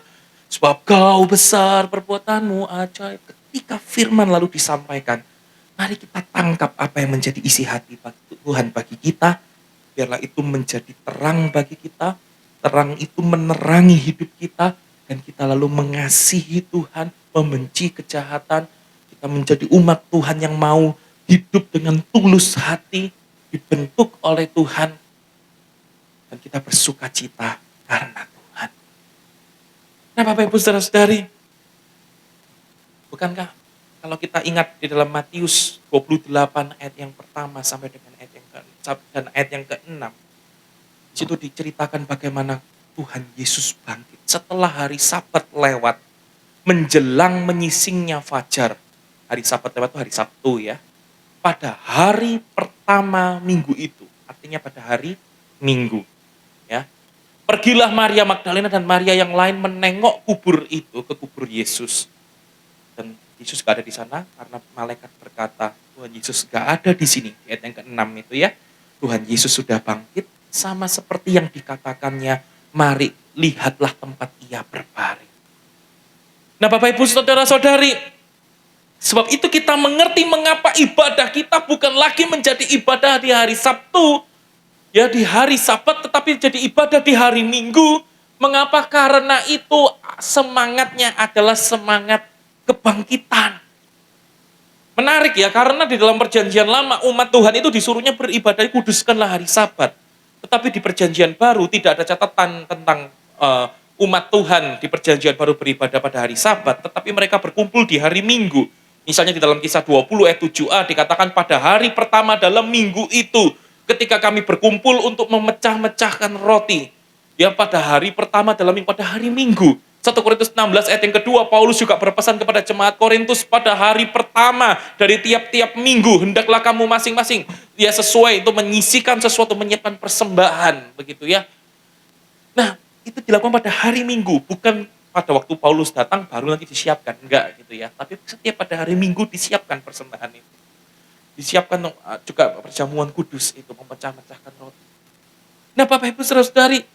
Sebab kau besar perbuatanmu ajaib. Ketika firman lalu disampaikan, mari kita tangkap apa yang menjadi isi hati Tuhan bagi kita. Biarlah itu menjadi terang bagi kita. Terang itu menerangi hidup kita. Dan kita lalu mengasihi Tuhan, membenci kejahatan. Kita menjadi umat Tuhan yang mau hidup dengan tulus hati, dibentuk oleh Tuhan. Dan kita bersuka cita karena Tuhan. Nah Bapak Ibu Saudara-saudari, bukankah kalau kita ingat di dalam Matius 28 ayat yang pertama sampai dengan ayat yang dan ayat yang ke-6, di situ diceritakan bagaimana Tuhan Yesus bangkit setelah hari Sabat lewat, menjelang menyisingnya fajar. Hari Sabat lewat itu hari Sabtu ya. Pada hari pertama minggu itu, artinya pada hari Minggu, ya. Pergilah Maria Magdalena dan Maria yang lain menengok kubur itu, ke kubur Yesus. Dan Yesus gak ada di sana karena malaikat berkata, Tuhan Yesus gak ada di sini. Di ayat yang ke-6 itu ya. Tuhan Yesus sudah bangkit sama seperti yang dikatakannya, mari lihatlah tempat ia berbaring. Nah Bapak Ibu Saudara-saudari, sebab itu kita mengerti mengapa ibadah kita bukan lagi menjadi ibadah di hari Sabtu, ya di hari Sabat, tetapi jadi ibadah di hari Minggu. Mengapa? Karena itu semangatnya adalah semangat kebangkitan. Menarik ya, karena di dalam perjanjian lama umat Tuhan itu disuruhnya beribadah, kuduskanlah hari Sabat. Tetapi di perjanjian baru tidak ada catatan tentang umat Tuhan di perjanjian baru beribadah pada hari Sabat, tetapi mereka berkumpul di hari Minggu. Misalnya di dalam Kisah 20 ayat 7a dikatakan pada hari pertama dalam minggu itu, ketika kami berkumpul untuk memecah-mecahkan roti. Ya pada hari pertama dalam minggu, pada hari Minggu. 1 Korintus 16 ayat yang kedua, Paulus juga berpesan kepada jemaat Korintus pada hari pertama dari tiap-tiap minggu, hendaklah kamu masing-masing ya sesuai itu menyisikan sesuatu, menyiapkan persembahan, begitu ya. Nah, itu dilakukan pada hari Minggu, bukan pada waktu Paulus datang baru nanti disiapkan, enggak gitu ya. Tapi setiap pada hari Minggu disiapkan persembahan itu. Disiapkan juga perjamuan kudus itu, memecah-mecahkan roti. Nah Bapak Ibu Saudara-saudari,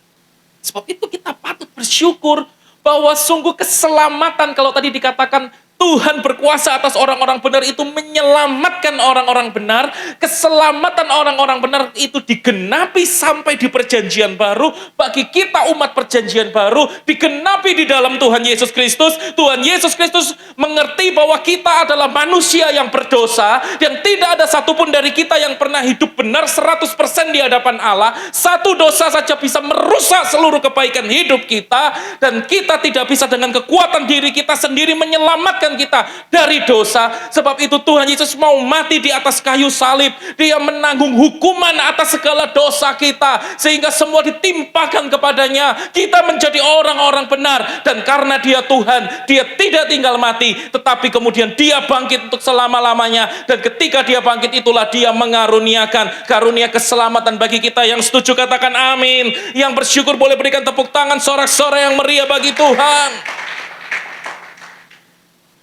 sebab itu kita patut bersyukur bahwa sungguh keselamatan, kalau tadi dikatakan Tuhan berkuasa atas orang-orang benar, itu menyelamatkan orang-orang benar. Keselamatan orang-orang benar itu digenapi sampai di perjanjian baru. Bagi kita umat perjanjian baru, digenapi di dalam Tuhan Yesus Kristus. Tuhan Yesus Kristus mengerti bahwa kita adalah manusia yang berdosa, yang tidak ada satupun dari kita yang pernah hidup benar 100% di hadapan Allah. Satu dosa saja bisa merusak seluruh kebaikan hidup kita, dan kita tidak bisa dengan kekuatan diri kita sendiri menyelamatkan kita dari dosa. Sebab itu Tuhan Yesus mau mati di atas kayu salib. Dia menanggung hukuman atas segala dosa kita, sehingga semua ditimpakan kepadanya. Kita menjadi orang-orang benar, dan karena dia Tuhan, dia tidak tinggal mati, tetapi kemudian dia bangkit untuk selama-lamanya. Dan ketika dia bangkit itulah dia mengaruniakan karunia keselamatan bagi kita. Yang setuju katakan amin. Yang bersyukur boleh berikan tepuk tangan sorak-sorai yang meriah bagi Tuhan.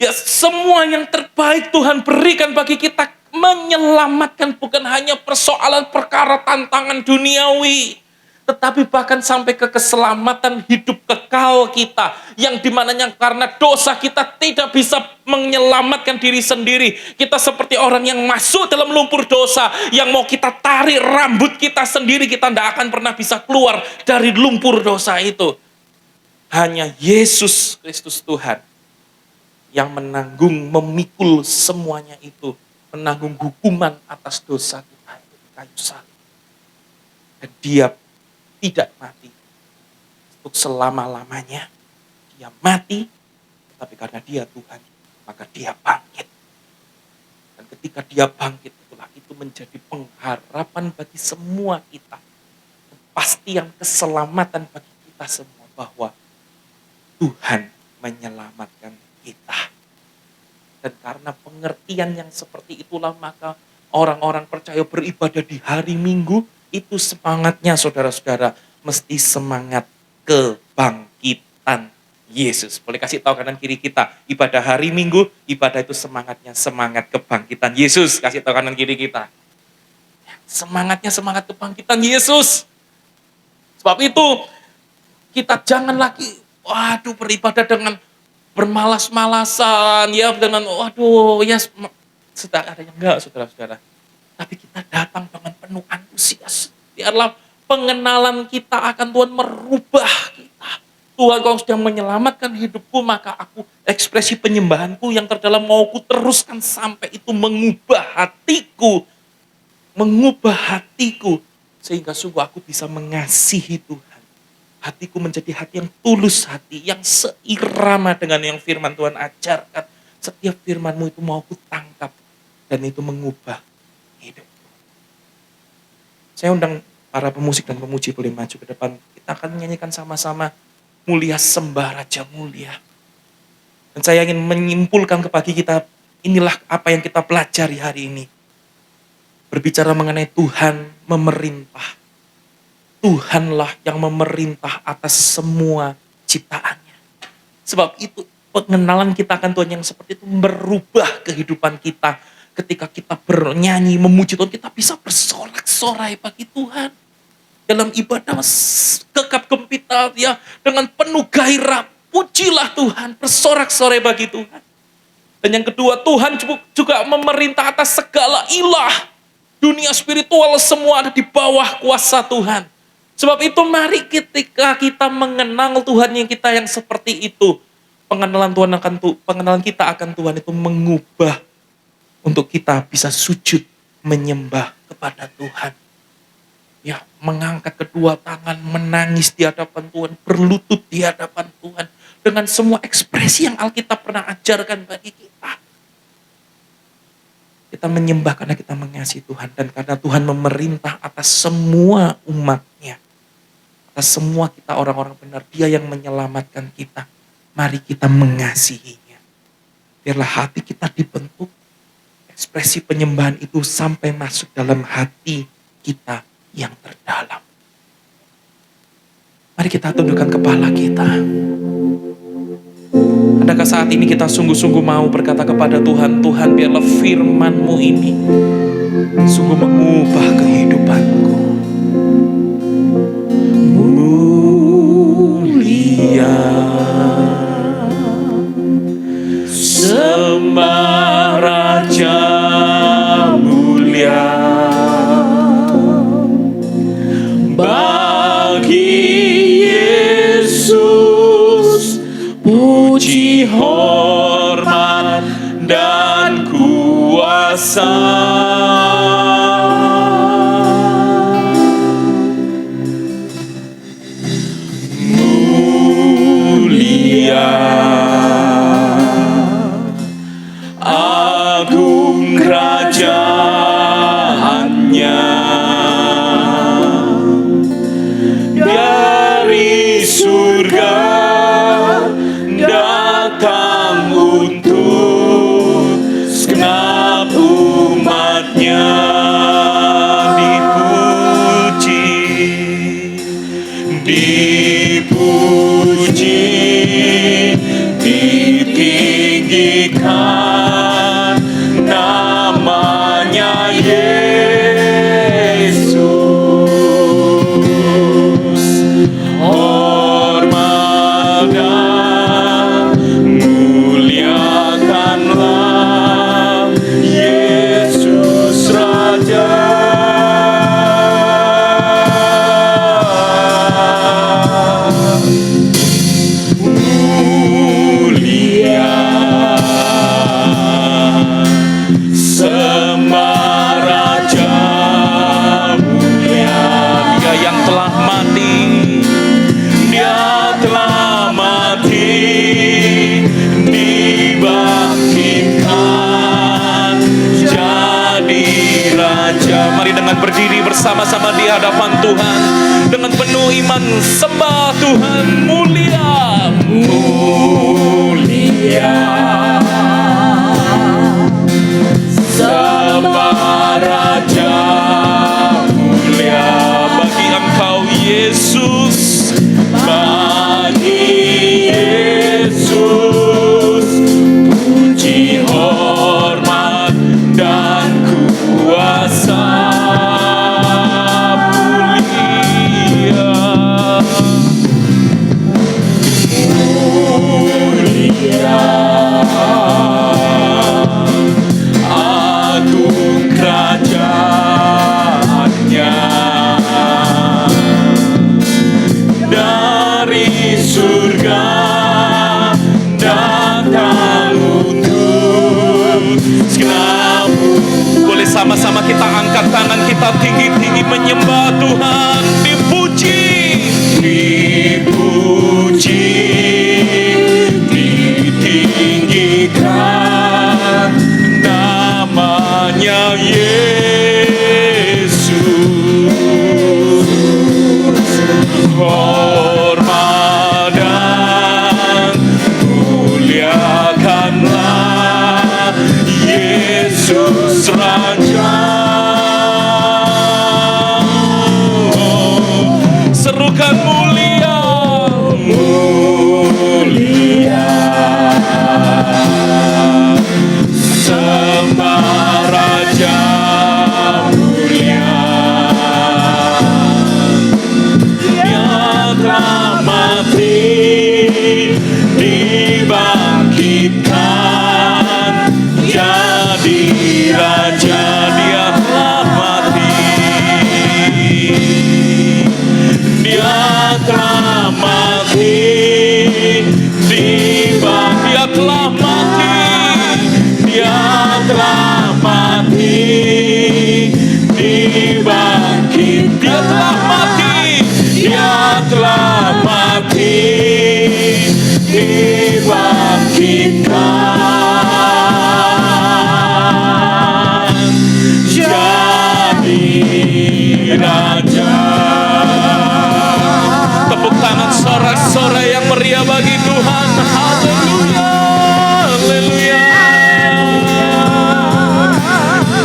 Ya, semua yang terbaik Tuhan berikan bagi kita, menyelamatkan bukan hanya persoalan perkara tantangan duniawi, tetapi bahkan sampai ke keselamatan hidup kekal kita, yang dimananya karena dosa kita tidak bisa menyelamatkan diri sendiri. Kita seperti orang yang masuk dalam lumpur dosa, yang mau kita tarik rambut kita sendiri, kita tidak akan pernah bisa keluar dari lumpur dosa itu. Hanya Yesus Kristus Tuhan yang menanggung, memikul semuanya itu, menanggung hukuman atas dosa kita itu di kayu salib. Dan dia tidak mati untuk selama-lamanya. Dia mati, tetapi karena dia Tuhan, maka dia bangkit. Dan ketika dia bangkit, itulah itu menjadi pengharapan bagi semua kita. Kepastian keselamatan bagi kita semua, bahwa Tuhan menyelamatkan kita. Dan karena pengertian yang seperti itulah, maka orang-orang percaya beribadah di hari Minggu, itu semangatnya saudara-saudara, mesti semangat kebangkitan Yesus. Boleh kasih tahu kanan kiri kita, ibadah hari Minggu, ibadah itu semangatnya semangat kebangkitan Yesus. Kasih tahu kanan kiri kita, semangatnya semangat kebangkitan Yesus. Sebab itu kita jangan lagi waduh, beribadah dengan bermalas-malasan, ya, dengan waduh, ya, sudah ada yang enggak, saudara-saudara. Tapi kita datang dengan penuh antusias. Biarlah pengenalan kita akan Tuhan merubah kita. Tuhan, kau sudah menyelamatkan hidupku, maka aku ekspresi penyembahanku yang terdalam mau ku teruskan sampai itu mengubah hatiku. Mengubah hatiku. Sehingga sungguh aku bisa mengasihi Tuhan. Hatiku menjadi hati yang tulus hati, yang seirama dengan yang firman Tuhan ajarkan. Setiap firman-Mu itu mau ku tangkap. Dan itu mengubah hidup. Saya undang para pemusik dan pemuji boleh maju ke depan. Kita akan menyanyikan sama-sama Mulia Sembah Raja Mulia. Dan saya ingin menyimpulkan kepada kita, inilah apa yang kita pelajari hari ini. Berbicara mengenai Tuhan memerintah. Tuhanlah yang memerintah atas semua ciptaannya. Sebab itu pengenalan kita akan Tuhan yang seperti itu merubah kehidupan kita. Ketika kita bernyanyi, memuji Tuhan, kita bisa bersorak-sorai bagi Tuhan. Dalam ibadah kekap gempita, ya, dengan penuh gairah, pujilah Tuhan, bersorak-sorai bagi Tuhan. Dan yang kedua, Tuhan juga memerintah atas segala ilah. Dunia spiritual semua ada di bawah kuasa Tuhan. Sebab itu mari ketika kita mengenal Tuhan yang seperti itu, pengenalan kita akan Tuhan itu mengubah untuk kita bisa sujud menyembah kepada Tuhan. Ya, mengangkat kedua tangan, menangis di hadapan Tuhan, berlutut di hadapan Tuhan. Dengan semua ekspresi yang Alkitab pernah ajarkan bagi kita. Kita menyembah karena kita mengasihi Tuhan. Dan karena Tuhan memerintah atas semua umatnya. Atas semua kita orang-orang benar. Dia yang menyelamatkan kita. Mari kita mengasihinya. Biarlah hati kita dibentuk. Ekspresi penyembahan itu sampai masuk dalam hati kita yang terdalam. Mari kita tundukkan kepala kita. Adakah saat ini kita sungguh-sungguh mau berkata kepada Tuhan, Tuhan biarlah firman-Mu ini sungguh mengubah kehidupanku. Mulia Sembah Raja Mulia bagi Yesus, puji, hormat, dan kuasa. Mulia, agung kerajaannya. Dari surga datang untuk segenap umatnya. Dipuji, ditinggikan namanya Yesus. Hormat dan muliakanlah Yesus Raja. Mulia Sembah Raja Mulia. Dia yang telah mati, Dia telah mati, dibangkitkan jadi Raja. Mari dengan berdiri bersama-sama di hadapan Tuhan dengan penuh iman sembah Tuhan. Mulia, mulia Sembah Raja Mulia bagi Engkau Yesus, bagi Yesus, puji, hormat, dan kuasa. Mulia Sama-sama kita angkat tangan kita tinggi-tinggi menyembah Tuhan. Dipuji, dipuji, ditinggikan namanya Yesus. Hormat dan muliakanlah Yesus Raja. Serukan mulia, mulia, sembah Raja mulia. Dia telah mati, dibangkitkan, jadi Raja. Dia telah mati, dia telah mati, dia telah mati, dia telah mati, dibangkit, dia telah mati, dia telah mati, dibangkitkan, jadi Raja. Tepuk tangan sorak-sorai yang meriah bagi Tuhan. Haleluya, haleluya.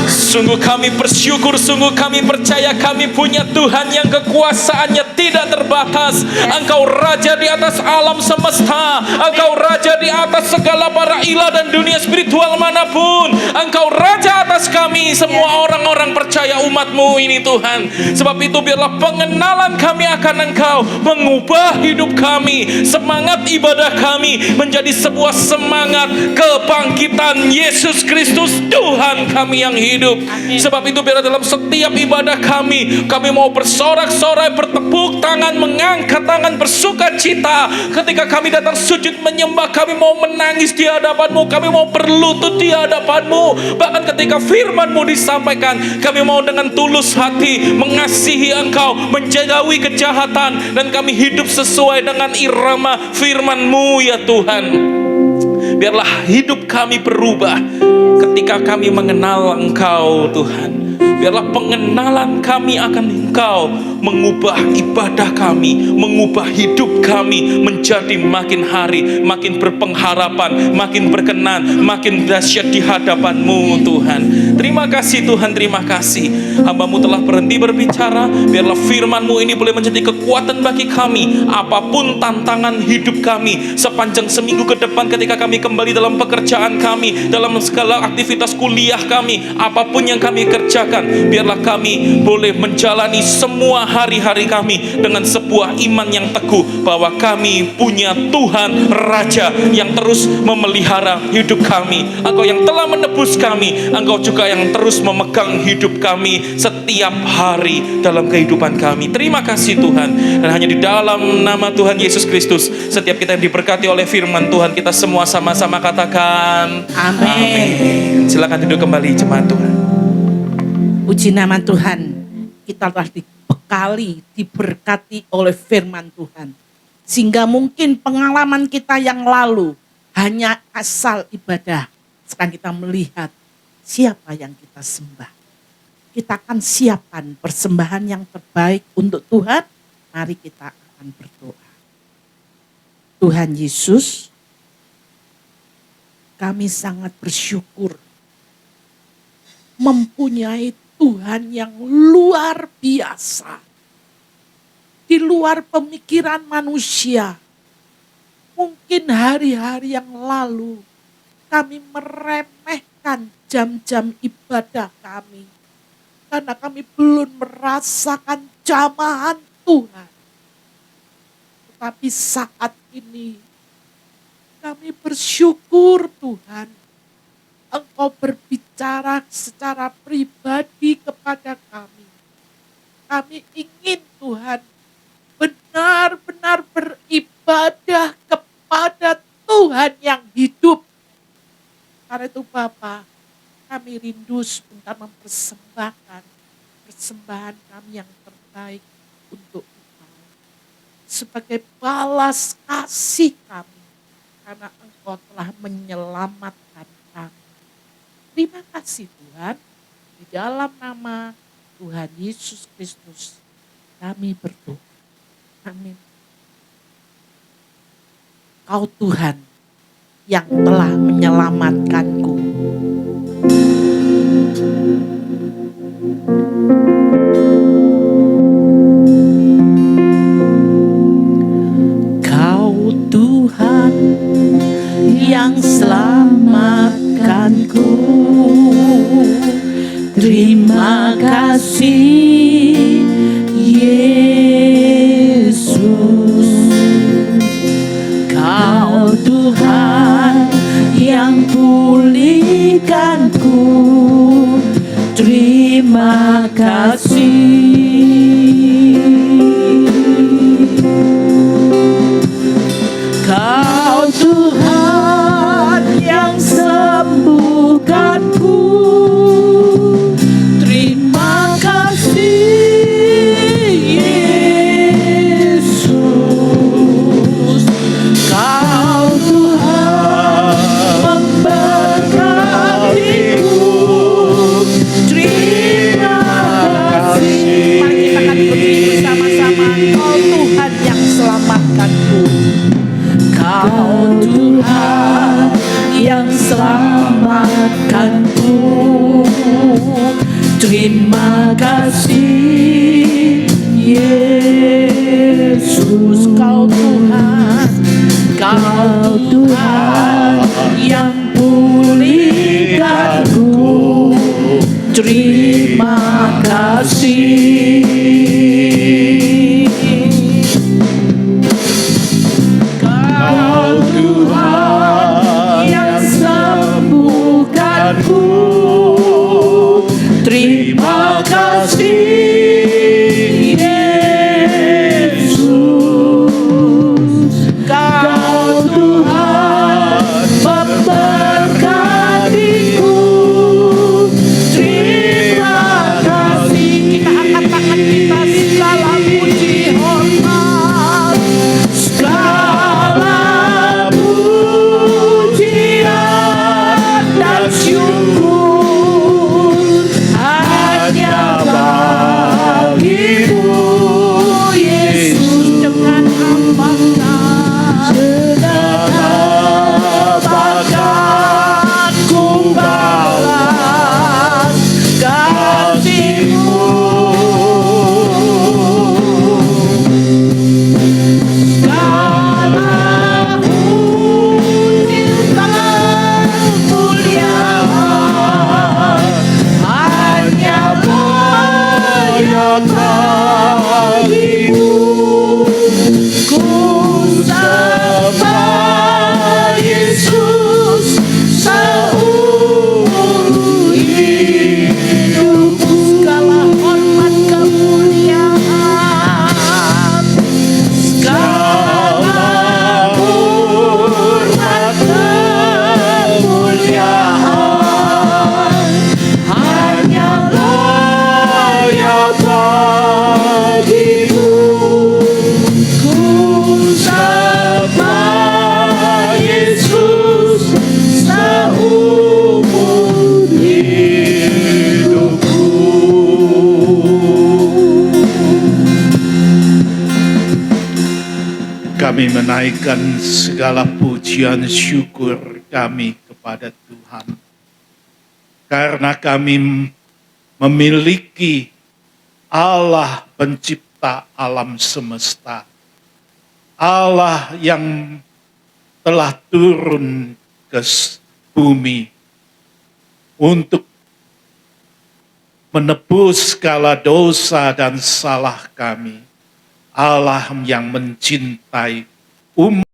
Sungguh kami bersyukur, sungguh kami percaya kami punya Tuhan yang kekuasaannya tidak terbatas. Engkau Raja di atas alam semesta, Engkau Raja di atas segala para ilah dan dunia spiritual manapun. Engkau Raja atas kami, semua orang-orang percaya umat-Mu ini Tuhan. Sebab itu biarlah pengenalan kami akan Engkau mengubah hidup kami, semangat ibadah kami menjadi sebuah semangat kebangkitan Yesus Kristus Tuhan kami yang hidup. Amin. Sebab itu biarlah dalam setiap ibadah kami mau bersorak-sorai, bertepuk tangan, mengangkat tangan, bersuka cita. Ketika kami datang sujud menyembah, kami mau menangis di hadapan-Mu, kami mau berlutut di hadapan-Mu. Bahkan ketika firman-Mu disampaikan, kami mau dengan tulus hati mengasihi Engkau, menjauhi kejahatan, dan kami hidup sesuai dengan irama firman-Mu ya Tuhan. Biarlah hidup kami berubah ketika kami mengenal Engkau Tuhan. Biarlah pengenalan kami akan Engkau mengubah ibadah kami, mengubah hidup kami menjadi makin hari makin berpengharapan, makin berkenan, makin dahsyat di hadapan-Mu Tuhan. Terima kasih Tuhan, terima kasih. Hamba-Mu telah berhenti berbicara. Biarlah firman-Mu ini boleh menjadi kekuatan bagi kami. Apapun tantangan hidup kami sepanjang seminggu ke depan, ketika kami kembali dalam pekerjaan kami, dalam segala aktivitas kuliah kami, apapun yang kami kerjakan, biarlah kami boleh menjalani semua hari-hari kami dengan sebuah iman yang teguh bahwa kami punya Tuhan Raja yang terus memelihara hidup kami. Engkau yang telah menebus kami, Engkau juga yang terus memegang hidup kami setiap hari dalam kehidupan kami. Terima kasih Tuhan. Dan hanya di dalam nama Tuhan Yesus Kristus, setiap kita yang diberkati oleh firman Tuhan, kita semua sama-sama katakan amin. Silakan duduk kembali jemaat Tuhan. Puji nama Tuhan, kita telah dibekali, diberkati oleh firman Tuhan. Sehingga mungkin pengalaman kita yang lalu hanya asal ibadah. Sekarang kita melihat siapa yang kita sembah. Kita akan siapkan persembahan yang terbaik untuk Tuhan. Mari kita akan berdoa. Tuhan Yesus, kami sangat bersyukur mempunyai Tuhan yang luar biasa. Di luar pemikiran manusia. Mungkin hari-hari yang lalu kami meremehkan jam-jam ibadah kami. Karena kami belum merasakan jamahan Tuhan. Tetapi saat ini kami bersyukur Tuhan. Engkau berbicara secara pribadi kepada kami. Kami ingin Tuhan benar-benar beribadah kepada Tuhan yang hidup. Karena itu Bapa, kami rindu sebentar mempersembahkan persembahan kami yang terbaik untuk Engkau. Sebagai balas kasih kami, karena Engkau telah menyelamatkan kami. Terima kasih Tuhan, di dalam nama Tuhan Yesus Kristus kami berdoa. Amin. Kau Tuhan yang telah menyelamatkanku. Kau Tuhan yang selamatkanku. Terima kasih Yesus. Kau Tuhan yang pulihkanku. Terima kasih. Kau Tuhan yang sembuhkanku. Terima kasih Yesus. Kau Tuhan memberkatiku. Terima kasih. Mari kita akan berdiri bersama-sama. Kau Tuhan yang selamatkanku. Kau Tuhan yang selamatkanku. Terima kasih Yesus. Kau Tuhan, Kau Tuhan yang pulihkanku. Terima kasih. Kau Tuhan yang sembuhkanku. Terima kasih Yesus. Kau Tuhan memberkatiku. Terima kasih. Kita angkat tangan kita, segala puji hormat, segala pujian dan syukur hanya bagimu Yesus. Dengan apakah ku balas kasih-Mu. Segala puji dan kemuliaan hanya layak bagimu. Ku sembah Yesus seumur hidupku. Segala hormat kemuliaan, segala hormat kemuliaan hanya layak bagimu. Ku sembah Yesus seumur hidupku. Kami menaikkan segala pujian syukur kami kepada Tuhan. Karena kami memiliki Allah pencipta alam semesta. Allah yang telah turun ke bumi untuk menebus segala dosa dan salah kami. Allah yang mencintai umat